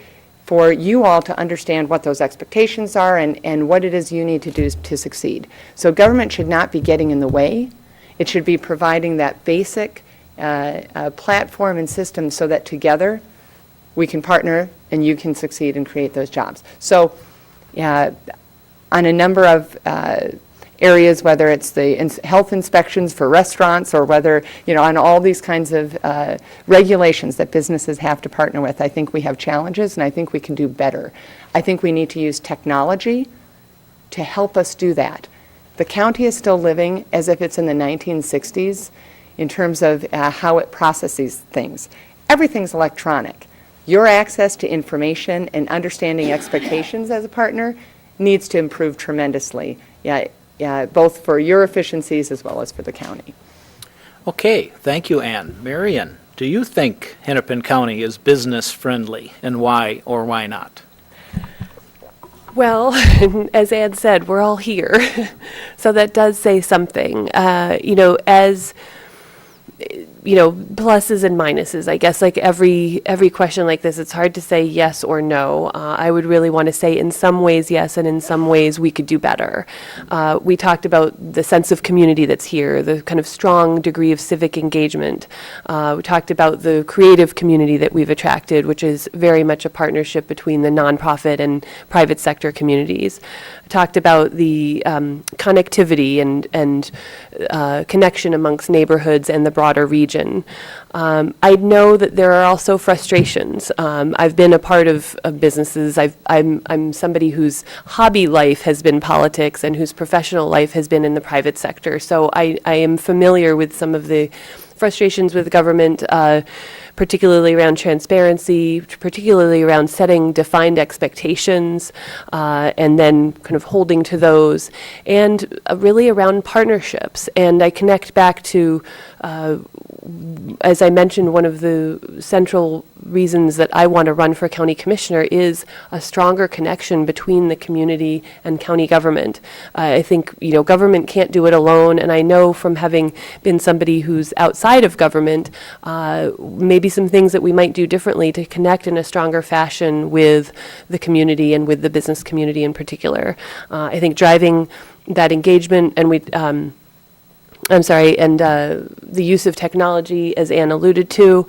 for you all to understand what those expectations are and what it is you need to do to succeed. So government should not be getting in the way. It should be providing that basic platform and system so that together we can partner and you can succeed and create those jobs. So on a number of areas, whether it's the health inspections for restaurants or whether, on all these kinds of regulations that businesses have to partner with, I think we have challenges and I think we can do better. I think we need to use technology to help us do that. The county is still living as if it's in the 1960s in terms of how it processes things. Everything's electronic. Your access to information and understanding expectations as a partner needs to improve tremendously, both for your efficiencies as well as for the county. Okay, thank you, Ann. Marion, do you think Hennepin County is business friendly, and why or why not? Well, as Ann said, we're all here, so that does say something. As pluses and minuses. I guess like every question like this, it's hard to say yes or no. I would really want to say in some ways yes, and in some ways we could do better. We talked about the sense of community that's here, the kind of strong degree of civic engagement. We talked about the creative community that we've attracted, which is very much a partnership between the nonprofit and private sector communities. I talked about the connectivity and connection amongst neighborhoods and the broader region. I know that there are also frustrations. I've been a part of businesses. I'm somebody whose hobby life has been politics and whose professional life has been in the private sector. So I am familiar with some of the frustrations with government, particularly around transparency, particularly around setting defined expectations, and then kind of holding to those, and really around partnerships. And I connect back to, as I mentioned, one of the central reasons that I want to run for county commissioner is a stronger connection between the community and county government. I think, government can't do it alone, and I know from having been somebody who's outside of government, maybe some things that we might do differently to connect in a stronger fashion with the community and with the business community in particular. I think driving that engagement and the use of technology, as Ann alluded to,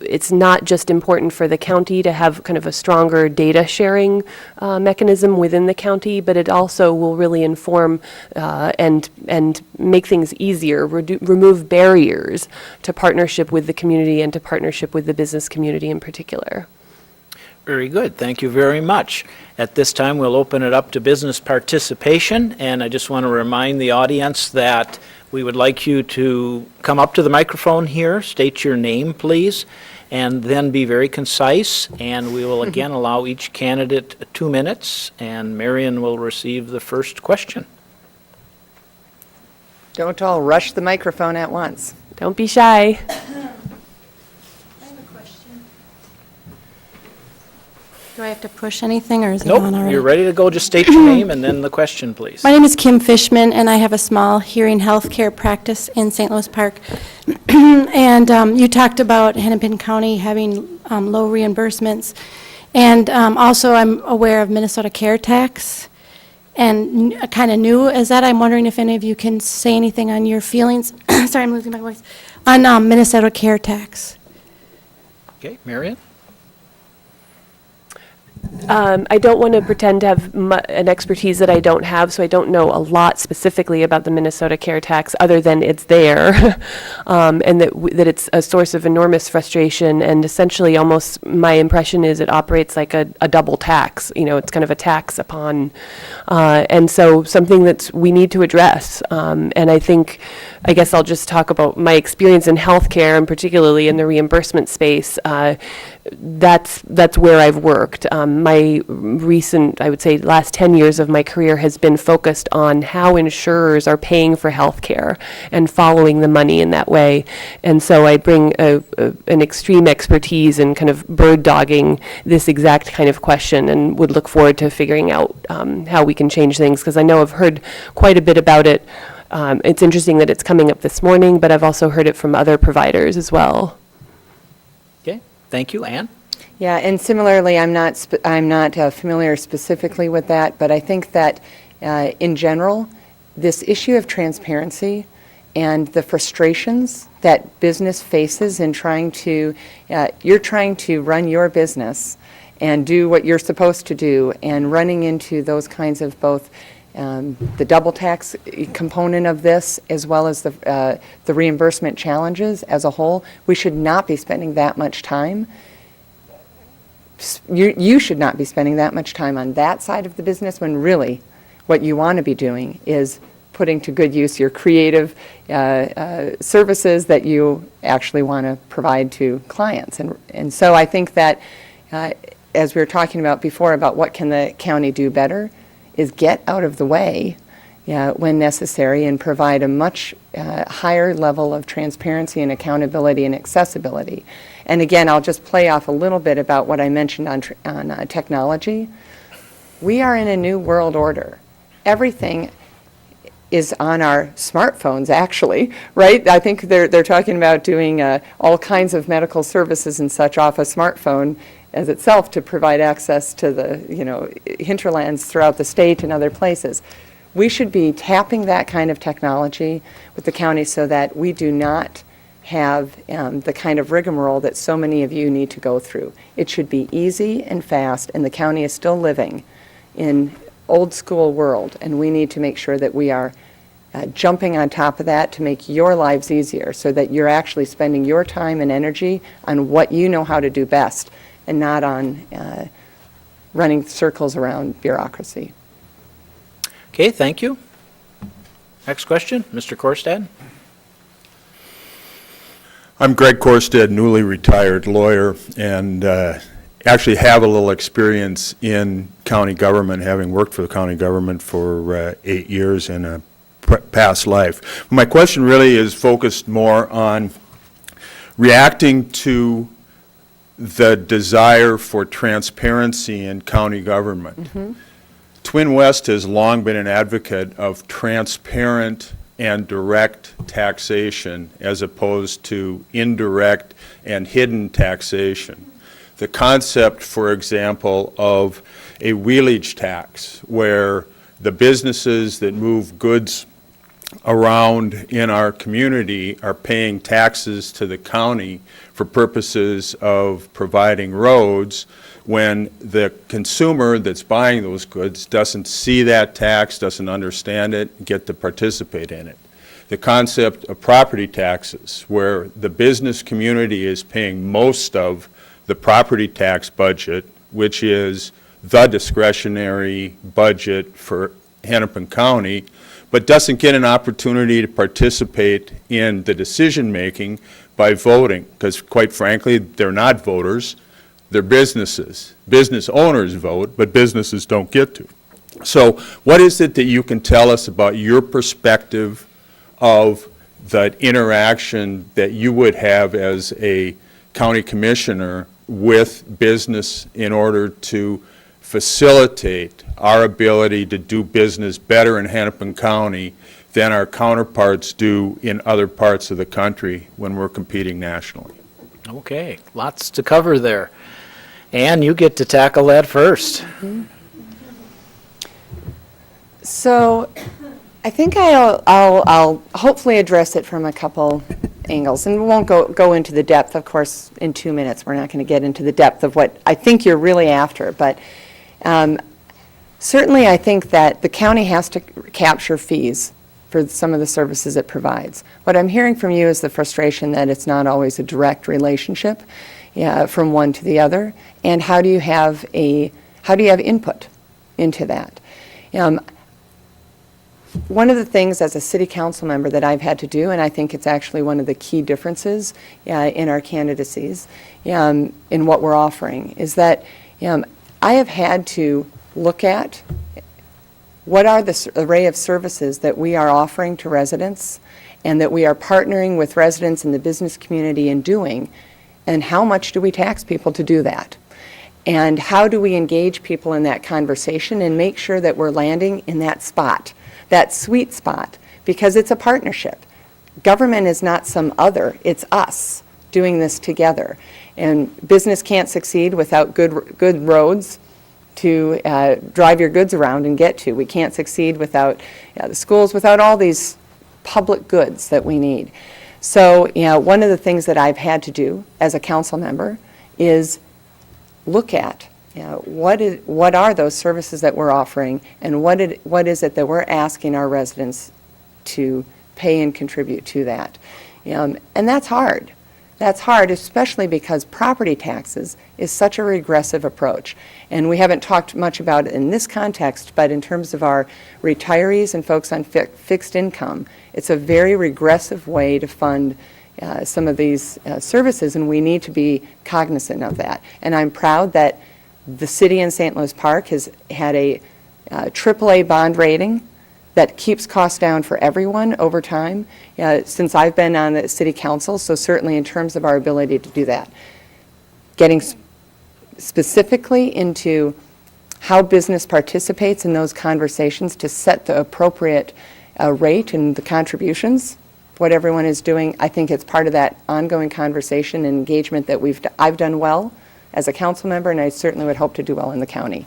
it's not just important for the county to have kind of a stronger data sharing mechanism within the county, but it also will really inform and make things easier, remove barriers to partnership with the community and to partnership with the business community in particular. Very good. Thank you very much. At this time, we'll open it up to business participation, and I just want to remind the audience that we would like you to come up to the microphone here, state your name, please, and then be very concise, and we will again allow each candidate 2 minutes, and Marion will receive the first question. Don't all rush the microphone at once. Don't be shy. Do I have to push anything, or is it on Nope, already? you're ready to go. Just state your name and then the question, please. My name is Kim Fishman, and I have a small hearing healthcare practice in St. Louis Park. And you talked about Hennepin County having low reimbursements. And also, I'm aware of Minnesota Care Tax, and kind of new as that. I'm wondering if any of you can say anything on your feelings, sorry, I'm losing my voice, on Minnesota Care Tax. Okay, Marion? I don't want to pretend to have an expertise that I don't have, so I don't know a lot specifically about the Minnesota Care Tax, other than it's there, and that it's a source of enormous frustration, and essentially almost my impression is it operates like a double tax. It's kind of a tax upon, and so something that we need to address. And I guess I'll just talk about my experience in healthcare, and particularly in the reimbursement space. That's where I've worked. My recent, I would say, last 10 years of my career has been focused on how insurers are paying for healthcare and following the money in that way. And so I bring an extreme expertise in kind of bird dogging this exact kind of question, and would look forward to figuring out how we can change things, because I know I've heard quite a bit about it. It's interesting that it's coming up this morning, but I've also heard it from other providers as well. Okay, thank you. Ann? Yeah, and similarly, I'm not familiar specifically with that, but I think that in general, this issue of transparency and the frustrations that business faces in you're trying to run your business and do what you're supposed to do, and running into those kinds of both the double tax component of this, as well as the reimbursement challenges as a whole. We should not be spending that much time. You should not be spending that much time on that side of the business, when really what you want to be doing is putting to good use your creative services that you actually want to provide to clients. And so I think that, as we were talking about before, about what can the county do better, is get out of the way when necessary, and provide a much higher level of transparency and accountability and accessibility. And again, I'll just play off a little bit about what I mentioned on technology. We are in a new world order. Everything, is on our smartphones, actually, right? I think they're talking about doing all kinds of medical services and such off a smartphone as itself to provide access to the, hinterlands throughout the state and other places. We should be tapping that kind of technology with the county so that we do not have the kind of rigmarole that so many of you need to go through. It should be easy and fast, and the county is still living in old school world, and we need to make sure that we are jumping on top of that to make your lives easier so that you're actually spending your time and energy on what you know how to do best and not on running circles around bureaucracy. Okay, thank you. Next question, Mr. Korstad. I'm Greg Korstad, newly retired lawyer, and actually have a little experience in county government, having worked for the county government for 8 years in a past life. My question really is focused more on reacting to the desire for transparency in county government. Mm-hmm. Twin West has long been an advocate of transparent and direct taxation as opposed to indirect and hidden taxation. The concept, for example, of a wheelage tax, where the businesses that move goods around in our community are paying taxes to the county for purposes of providing roads, when the consumer that's buying those goods doesn't see that tax, doesn't understand it, get to participate in it. The concept of property taxes, where the business community is paying most of the property tax budget, which is the discretionary budget for Hennepin County, but doesn't get an opportunity to participate in the decision-making by voting, because quite frankly, they're not voters. They're businesses. Business owners vote, but businesses don't get to. So what is it that you can tell us about your perspective of the interaction that you would have as a county commissioner with business in order to facilitate our ability to do business better in Hennepin County than our counterparts do in other parts of the country when we're competing nationally? Okay, lots to cover there. Ann, you get to tackle that first. Mm-hmm. So I think I'll hopefully address it from a couple angles, and we won't go into the depth, of course, in 2 minutes. We're not going to get into the depth of what I think you're really after, but certainly I think that the county has to capture fees for some of the services it provides. What I'm hearing from you is the frustration that it's not always a direct relationship from one to the other, and how do you have input into that? One of the things as a city council member that I've had to do, and I think it's actually one of the key differences in our candidacies in what we're offering, is that I have had to look at what are the array of services that we are offering to residents and that we are partnering with residents in the business community in doing, and how much do we tax people to do that? And how do we engage people in that conversation and make sure that we're landing in that spot, that sweet spot, because it's a partnership. Government is not some other, it's us doing this together. And business can't succeed without good roads to drive your goods around and get to. We can't succeed without the schools, without all these public goods that we need. So, one of the things that I've had to do as a council member is look at what are those services that we're offering, and what is it that we're asking our residents to pay and contribute to that. And that's hard. That's hard, especially because property taxes is such a regressive approach. And we haven't talked much about it in this context, but in terms of our retirees and folks on fixed income, it's a very regressive way to fund some of these services, and we need to be cognizant of that. And I'm proud that the city in St. Louis Park has had a AAA bond rating that keeps costs down for everyone over time since I've been on the city council, so certainly in terms of our ability to do that. Getting specifically into how business participates in those conversations to set the appropriate rate and the contributions, what everyone is doing. I think it's part of that ongoing conversation and engagement that I've done well as a council member, and I certainly would hope to do well in the county.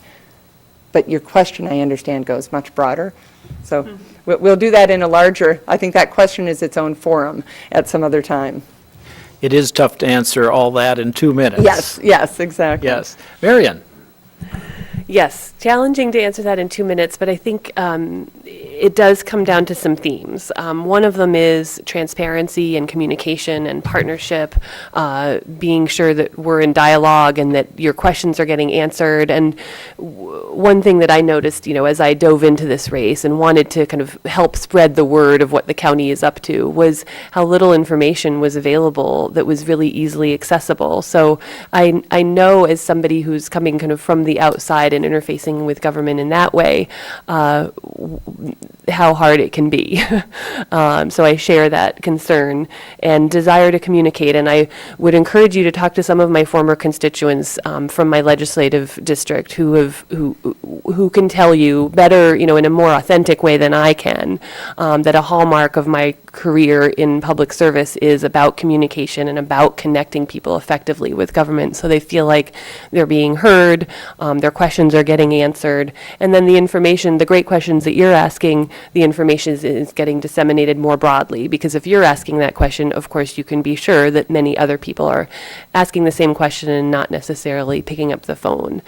But your question, I understand, goes much broader. So we'll do that in a larger, I think that question is its own forum at some other time. It is tough to answer all that in 2 minutes. Yes, exactly. Yes. Marion? Yes, challenging to answer that in 2 minutes, but I think it does come down to some themes. One of them is transparency and communication and partnership, being sure that we're in dialogue and that your questions are getting answered. And one thing that I noticed, as I dove into this race and wanted to kind of help spread the word of what the county is up to, was how little information was available that was really easily accessible. So I know, as somebody who's coming kind of from the outside and interfacing with government in that way, how hard it can be. So I share that concern and desire to communicate, and I would encourage you to talk to some of my former constituents from my legislative district who can tell you better, in a more authentic way than I can, that a hallmark of my career in public service is about communication and about connecting people effectively with government, so they feel like they're being heard, their questions are getting answered, and then the information, the great questions that you're asking, the information is getting disseminated more broadly, because if you're asking that question, of course you can be sure that many other people are asking the same question and not necessarily picking up the phone.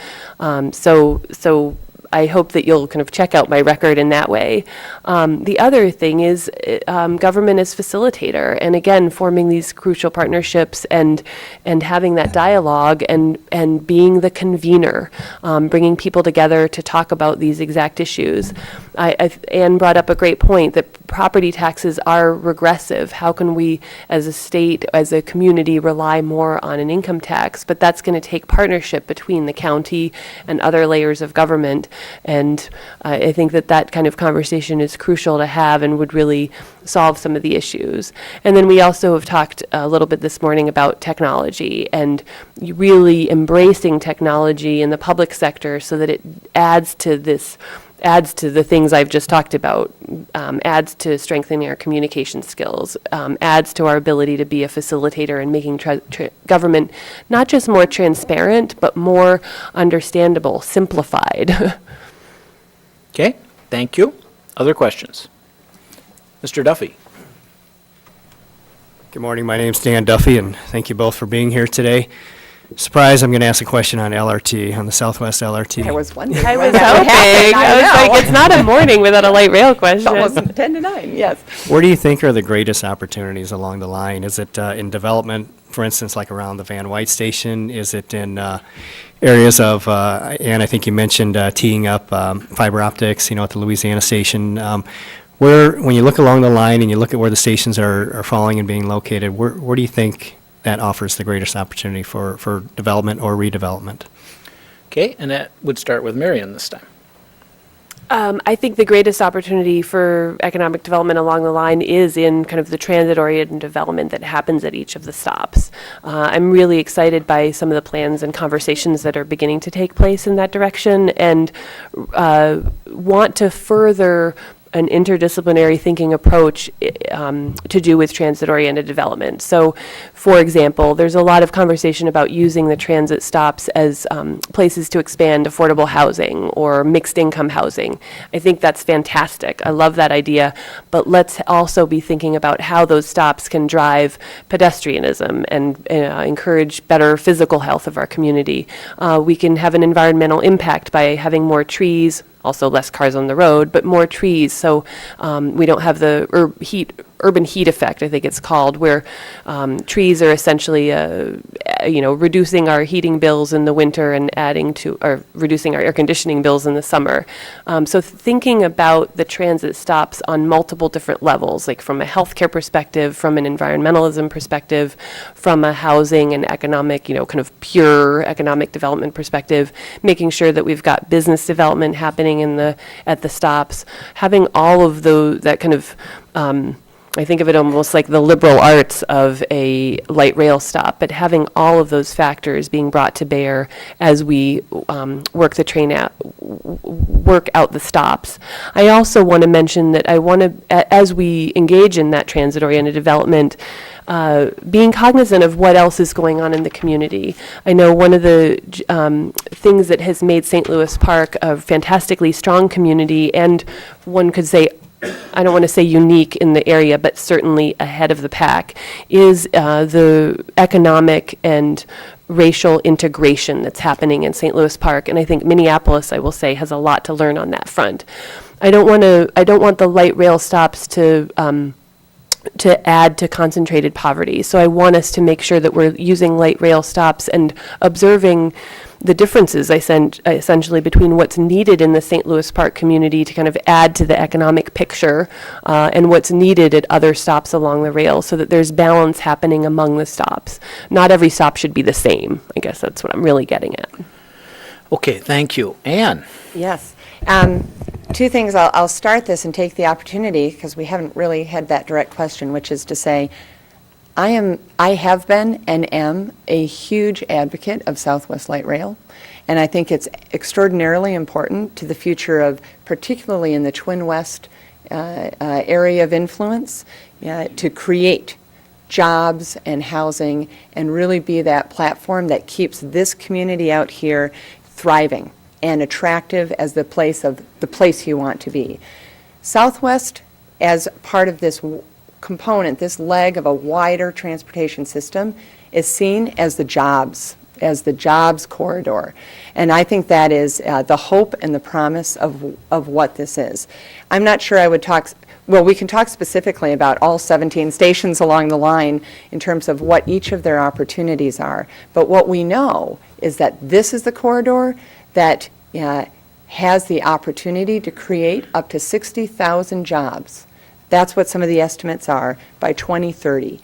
So I hope that you'll kind of check out my record in that way. The other thing is government as facilitator, and again, forming these crucial partnerships and having that dialogue and being the convener, bringing people together to talk about these exact issues. Anne brought up a great point that property taxes are regressive. How can we, as a state, as a community, rely more on an income tax? But that's going to take partnership between the county and other layers of government. And I think that kind of conversation is crucial to have and would really solve some of the issues. And then we also have talked a little bit this morning about technology and really embracing technology in the public sector so that it adds to the things I've just talked about, adds to strengthening our communication skills, adds to our ability to be a facilitator and making government not just more transparent, but more understandable, simplified. Okay, thank you. Other questions? Mr. Duffy. Good morning, my name's Dan Duffy, and thank you both for being here today. Surprise, I'm going to ask a question on LRT, on the Southwest LRT. I was wondering. I was hoping. I was like, it's not a morning without a light rail question. It's almost 10 to 9, yes. Where do you think are the greatest opportunities along the line? Is it in development, for instance, like around the Van White station? Is it in areas of, and I think you mentioned teeing up fiber optics, at the Louisiana station. When you look along the line and you look at where the stations are falling and being located, where do you think that offers the greatest opportunity for development or redevelopment? Okay, and that would start with Marion this time. I think the greatest opportunity for economic development along the line is in kind of the transit-oriented development that happens at each of the stops. I'm really excited by some of the plans and conversations that are beginning to take place in that direction, and want to further an interdisciplinary thinking approach to do with transit-oriented development. So, for example, there's a lot of conversation about using the transit stops as places to expand affordable housing or mixed income housing. I think that's fantastic. I love that idea, but let's also be thinking about how those stops can drive pedestrianism and encourage better physical health of our community. We can have an environmental impact by having more trees, also less cars on the road, but more trees, so we don't have the urban heat effect, I think it's called, where trees are essentially, reducing our heating bills in the winter and reducing our air conditioning bills in the summer. So thinking about the transit stops on multiple different levels, like from a healthcare perspective, from an environmentalism perspective, from a housing and economic, kind of pure economic development perspective, making sure that we've got business development happening at the stops, having all of that kind of I think of it almost like the liberal arts of a light rail stop, but having all of those factors being brought to bear as we work the train out, work out the stops. I also want to mention that I want to, as we engage in that transit-oriented development, being cognizant of what else is going on in the community. I know one of the things that has made St. Louis Park a fantastically strong community, and one could say, I don't want to say unique in the area, but certainly ahead of the pack, is the economic and racial integration that's happening in St. Louis Park. And I think Minneapolis, I will say, has a lot to learn on that front. I don't want the light rail stops to add to concentrated poverty. So I want us to make sure that we're using light rail stops and observing the differences essentially between what's needed in the St. Louis Park community to kind of add to the economic picture and what's needed at other stops along the rail, so that there's balance happening among the stops. Not every stop should be the same. I guess that's what I'm really getting at. Okay, thank you. Ann? Yes. Two things. I'll start this and take the opportunity, because we haven't really had that direct question, which is to say, I have been and am a huge advocate of Southwest Light Rail, and I think it's extraordinarily important to the future of, particularly in the Twin West area of influence, to create jobs and housing and really be that platform that keeps this community out here thriving and attractive as the place you want to be. Southwest, as part of this component, this leg of a wider transportation system, is seen as the jobs corridor. And I think that is the hope and the promise of what this is. I'm not sure I would talk, well, we can talk specifically about all 17 stations along the line in terms of what each of their opportunities are. But what we know is that this is the corridor that has the opportunity to create up to 60,000 jobs. That's what some of the estimates are by 2030.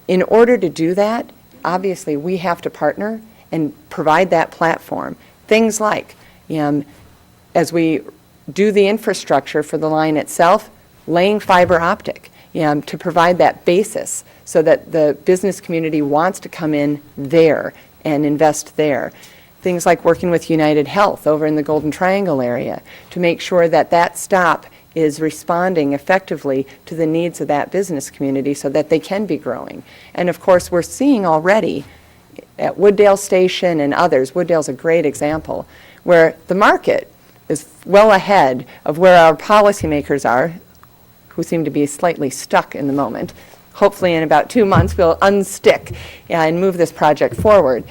In order to do that, obviously, we have to partner and provide that platform. Things like, as we do the infrastructure for the line itself, laying fiber optic to provide that basis so that the business community wants to come in there and invest there. Things like working with United Health over in the Golden Triangle area to make sure that that stop is responding effectively to the needs of that business community so that they can be growing. And of course, we're seeing already at Wooddale Station and others, Wooddale's a great example, where the market is well ahead of where our policymakers are, who seem to be slightly stuck in the moment. Hopefully in about 2 months we'll unstick and move this project forward,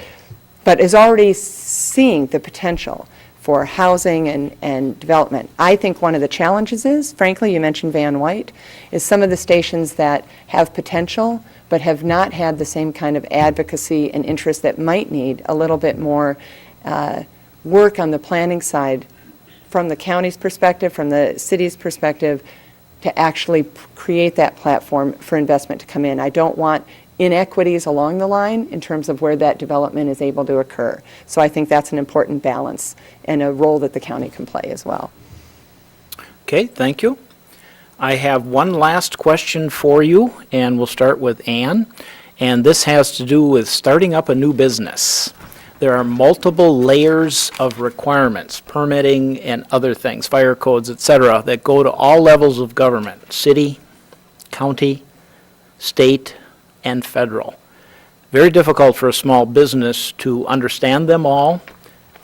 but is already seeing the potential for housing and development. I think one of the challenges is, frankly, you mentioned Van White, is some of the stations that have potential but have not had the same kind of advocacy and interest that might need a little bit more work on the planning side from the county's perspective, from the city's perspective, to actually create that platform for investment to come in. I don't want inequities along the line in terms of where that development is able to occur. So I think that's an important balance and a role that the county can play as well. Okay, thank you. I have one last question for you, and we'll start with Ann. And this has to do with starting up a new business. There are multiple layers of requirements, permitting and other things, fire codes, et cetera, that go to all levels of government, city, county, state, and federal. Very difficult for a small business to understand them all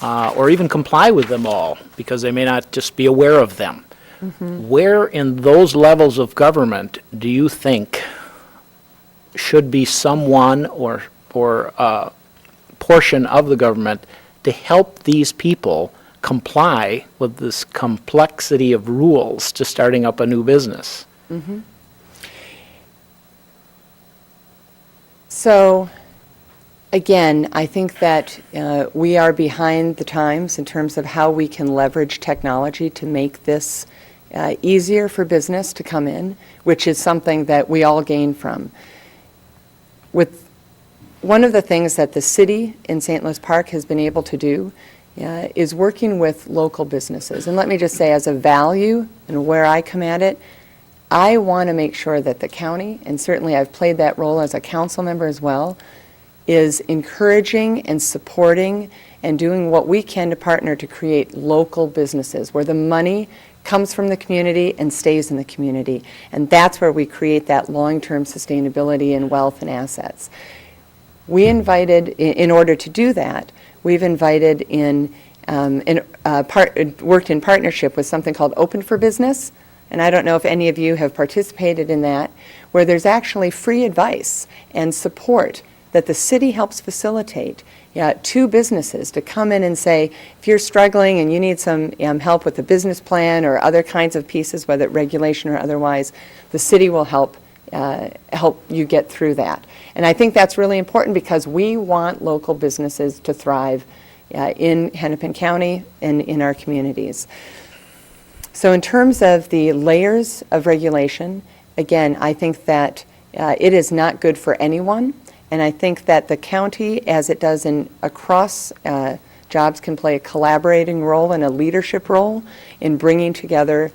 or even comply with them all, because they may not just be aware of them. Mm-hmm. Where in those levels of government do you think should be someone or a portion of the government to help these people comply with this complexity of rules to starting up a new business? Mm-hmm. So, again, I think that we are behind the times in terms of how we can leverage technology to make this easier for business to come in, which is something that we all gain from. With one of the things that the city in St. Louis Park has been able to do is working with local businesses. And let me just say, as a value and where I come at it, I want to make sure that the county, and certainly I've played that role as a council member as well, is encouraging and supporting and doing what we can to partner to create local businesses where the money comes from the community and stays in the community. And that's where we create that long-term sustainability and wealth and assets. We invited, in order to do that, we've invited worked in partnership with something called Open for Business, and I don't know if any of you have participated in that, where there's actually free advice and support that the city helps facilitate to businesses to come in and say, if you're struggling and you need some help with the business plan or other kinds of pieces, whether regulation or otherwise, the city will help you get through that. And I think that's really important because we want local businesses to thrive in Hennepin County and in our communities. So in terms of the layers of regulation, again, I think that it is not good for anyone. And I think that the county, as it does across jobs, can play a collaborating role and a leadership role in bringing together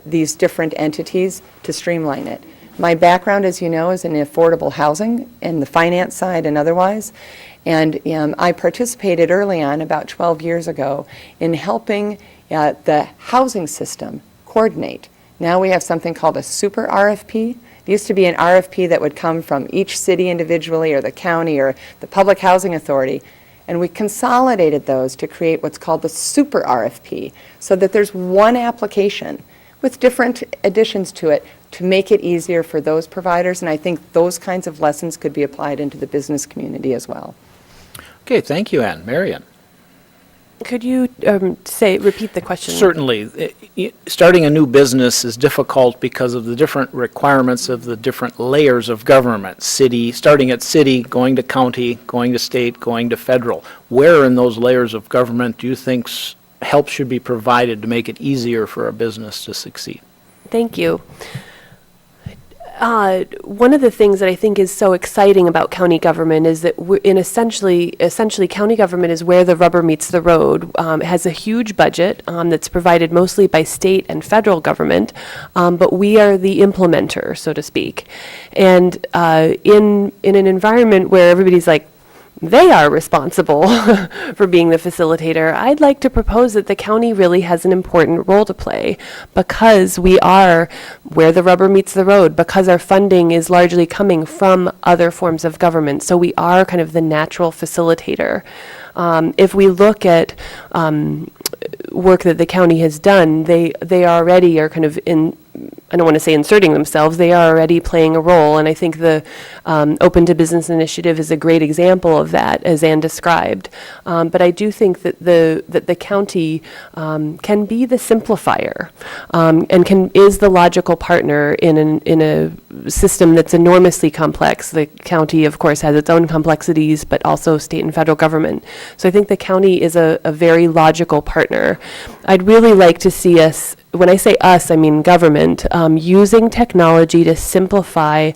these different entities to streamline it. My background, as you know, is in affordable housing and the finance side and otherwise. And I participated early on, about 12 years ago, in helping the housing system coordinate. Now we have something called a super RFP. It used to be an RFP that would come from each city individually or the county or the public housing authority, and we consolidated those to create what's called the super RFP so that there's one application with different additions to it to make it easier for those providers, and I think those kinds of lessons could be applied into the business community as well. Okay, thank you, Ann. Marion? Could you repeat the question? Certainly. Starting a new business is difficult because of the different requirements of the different layers of government. Starting at city, going to county, going to state, going to federal. Where in those layers of government do you think help should be provided to make it easier for a business to succeed? Thank you. One of the things that I think is so exciting about county government is that essentially county government is where the rubber meets the road. It has a huge budget that's provided mostly by state and federal government, but we are the implementer, so to speak. And in an environment where everybody's like, they are responsible for being the facilitator, I'd like to propose that the county really has an important role to play because we are where the rubber meets the road, because our funding is largely coming from other forms of government. So we are kind of the natural facilitator. If we look at work that the county has done, they already are kind of I don't want to say inserting themselves, they are already playing a role, and I think the Open to Business initiative is a great example of that, as Ann described. But I do think that the county can be the simplifier and is the logical partner in a system that's enormously complex. The county, of course, has its own complexities, but also state and federal government. So I think the county is a very logical partner. I'd really like to see us, when I say us, I mean government, using technology to simplify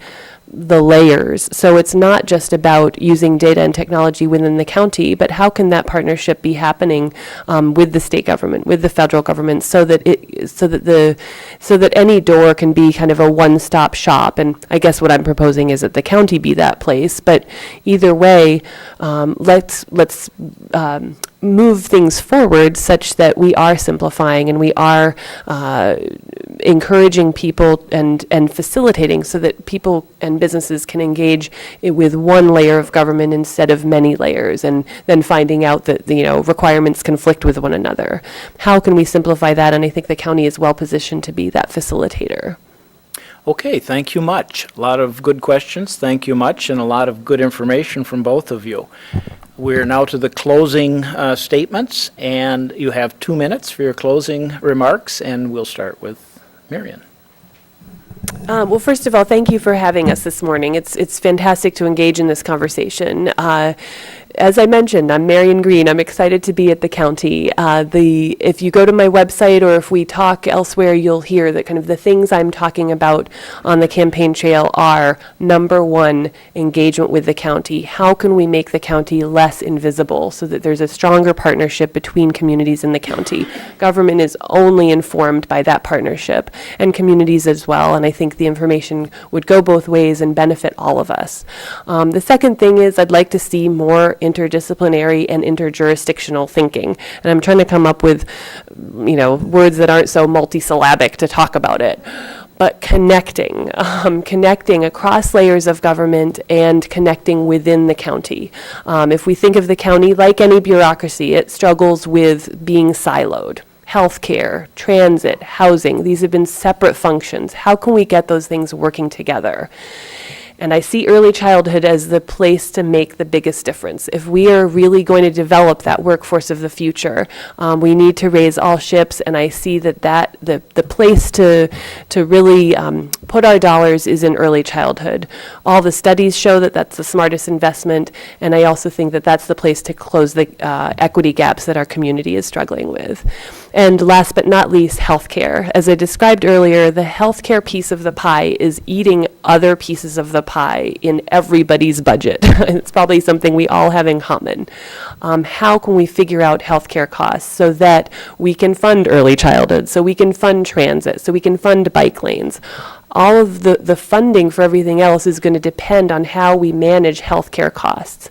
the layers. So it's not just about using data and technology within the county, but how can that partnership be happening with the state government, with the federal government, so that any door can be kind of a one-stop shop. And I guess what I'm proposing is that the county be that place. But either way, let's move things forward such that we are simplifying and we are encouraging people and facilitating so that people and businesses can engage with one layer of government instead of many layers, and then finding out that requirements conflict with one another. How can we simplify that? And I think the county is well positioned to be that facilitator. Okay, thank you much. A lot of good questions. Thank you much, and a lot of good information from both of you. We're now to the closing statements, and you have 2 minutes for your closing remarks, and we'll start with Marion. Well, first of all, thank you for having us this morning. It's fantastic to engage in this conversation. As I mentioned, I'm Marion Green. I'm excited to be at the county. If you go to my website or if we talk elsewhere, you'll hear that kind of the things I'm talking about on the campaign trail are, number one, engagement with the county. How can we make the county less invisible so that there's a stronger partnership between communities in the county? Government is only informed by that partnership, and communities as well, and I think the information would go both ways and benefit all of us. The second thing is I'd like to see more interdisciplinary and interjurisdictional thinking. And I'm trying to come up with, words that aren't so multisyllabic to talk about it. But connecting across layers of government and connecting within the county. If we think of the county like any bureaucracy, it struggles with being siloed. Healthcare, transit, housing, these have been separate functions. How can we get those things working together? And I see early childhood as the place to make the biggest difference. If we are really going to develop that workforce of the future, we need to raise all ships, and I see that the place to really put our dollars is in early childhood. All the studies show that that's the smartest investment, and I also think that that's the place to close the equity gaps that our community is struggling with. And last but not least, healthcare. As I described earlier, the healthcare piece of the pie is eating other pieces of the pie in everybody's budget. It's probably something we all have in common. How can we figure out healthcare costs so that we can fund early childhood, so we can fund transit, so we can fund bike lanes? All of the funding for everything else is going to depend on how we manage healthcare costs.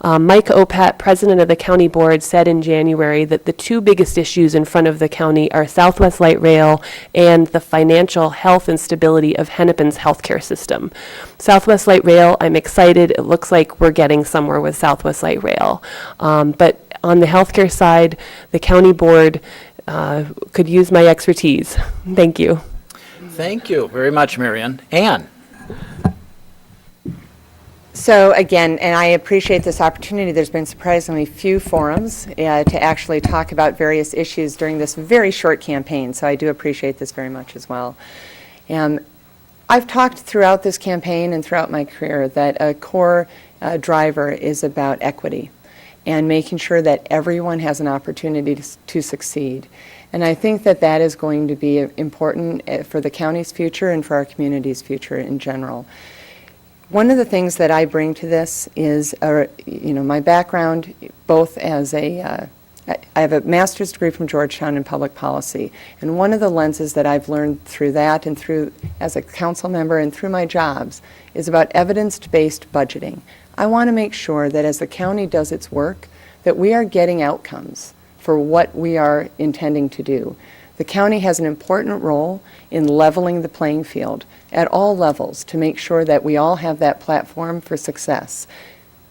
Mike Opat, president of the county board, said in January that the two biggest issues in front of the county are Southwest Light Rail and the financial health and stability of Hennepin's healthcare system. Southwest Light Rail, I'm excited. It looks like we're getting somewhere with Southwest Light Rail. But on the healthcare side, the county board could use my expertise. Thank you. Thank you very much, Marion. Ann? So again, and I appreciate this opportunity, there's been surprisingly few forums to actually talk about various issues during this very short campaign, so I do appreciate this very much as well. I've talked throughout this campaign and throughout my career that a core driver is about equity and making sure that everyone has an opportunity to succeed. And I think that that is going to be important for the county's future and for our community's future in general. One of the things that I bring to this is, my background both as I have a master's degree from Georgetown in public policy, and one of the lenses that I've learned through that and through as a council member and through my jobs is about evidence-based budgeting. I want to make sure that as the county does its work, that we are getting outcomes for what we are intending to do. The county has an important role in leveling the playing field at all levels to make sure that we all have that platform for success.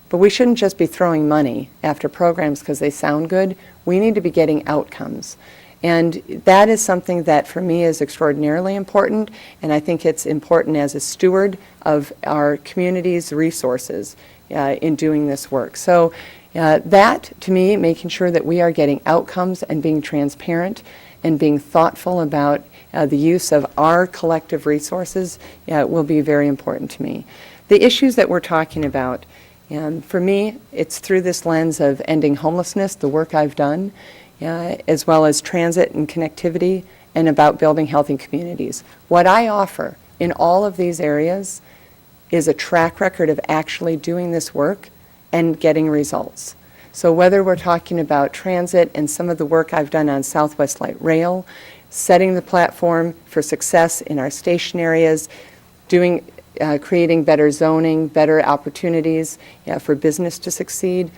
But we shouldn't just be throwing money after programs because they sound good. We need to be getting outcomes. And that is something that for me is extraordinarily important, and I think it's important as a steward of our community's resources in doing this work. So that, to me, making sure that we are getting outcomes and being transparent and being thoughtful about the use of our collective resources will be very important to me. The issues that we're talking about, for me, it's through this lens of ending homelessness, the work I've done, as well as transit and connectivity, and about building healthy communities. What I offer in all of these areas is a track record of actually doing this work and getting results. So whether we're talking about transit and some of the work I've done on Southwest Light Rail, setting the platform for success in our station areas, creating better zoning, better opportunities for business to succeed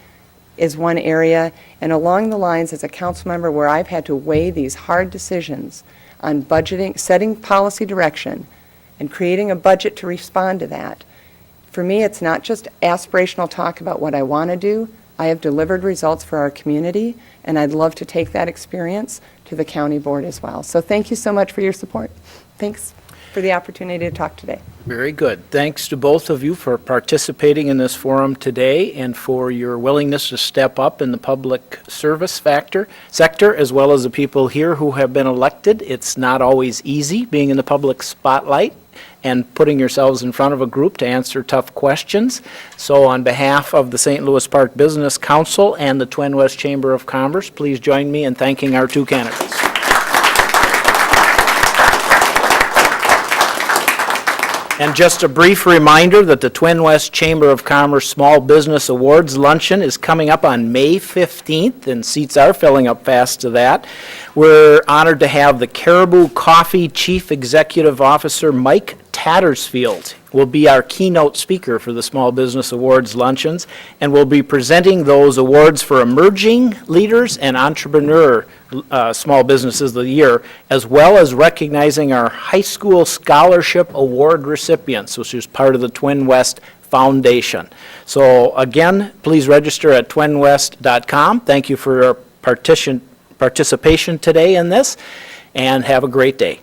is one area. And along the lines as a council member where I've had to weigh these hard decisions on budgeting, setting policy direction, and creating a budget to respond to that, for me, it's not just aspirational talk about what I want to do. I have delivered results for our community, and I'd love to take that experience to the county board as well. So thank you so much for your support. Thanks for the opportunity to talk today. Very good. Thanks to both of you for participating in this forum today and for your willingness to step up in the public service sector, as well as the people here who have been elected. It's not always easy being in the public spotlight, and putting yourselves in front of a group to answer tough questions. So on behalf of the St. Louis Park Business Council and the Twin West Chamber of Commerce, please join me in thanking our two candidates. And just a brief reminder that the Twin West Chamber of Commerce Small Business Awards Luncheon is coming up on May 15th, and seats are filling up fast to that. We're honored to have the Caribou Coffee Chief Executive Officer Mike Tattersfield will be our keynote speaker for the Small Business Awards Luncheons, and will be presenting those awards for emerging leaders and entrepreneur small businesses of the year, as well as recognizing our high school scholarship award recipients, which is part of the Twin West Foundation. So again, please register at twinwest.com. Thank you for your participation today in this, and have a great day.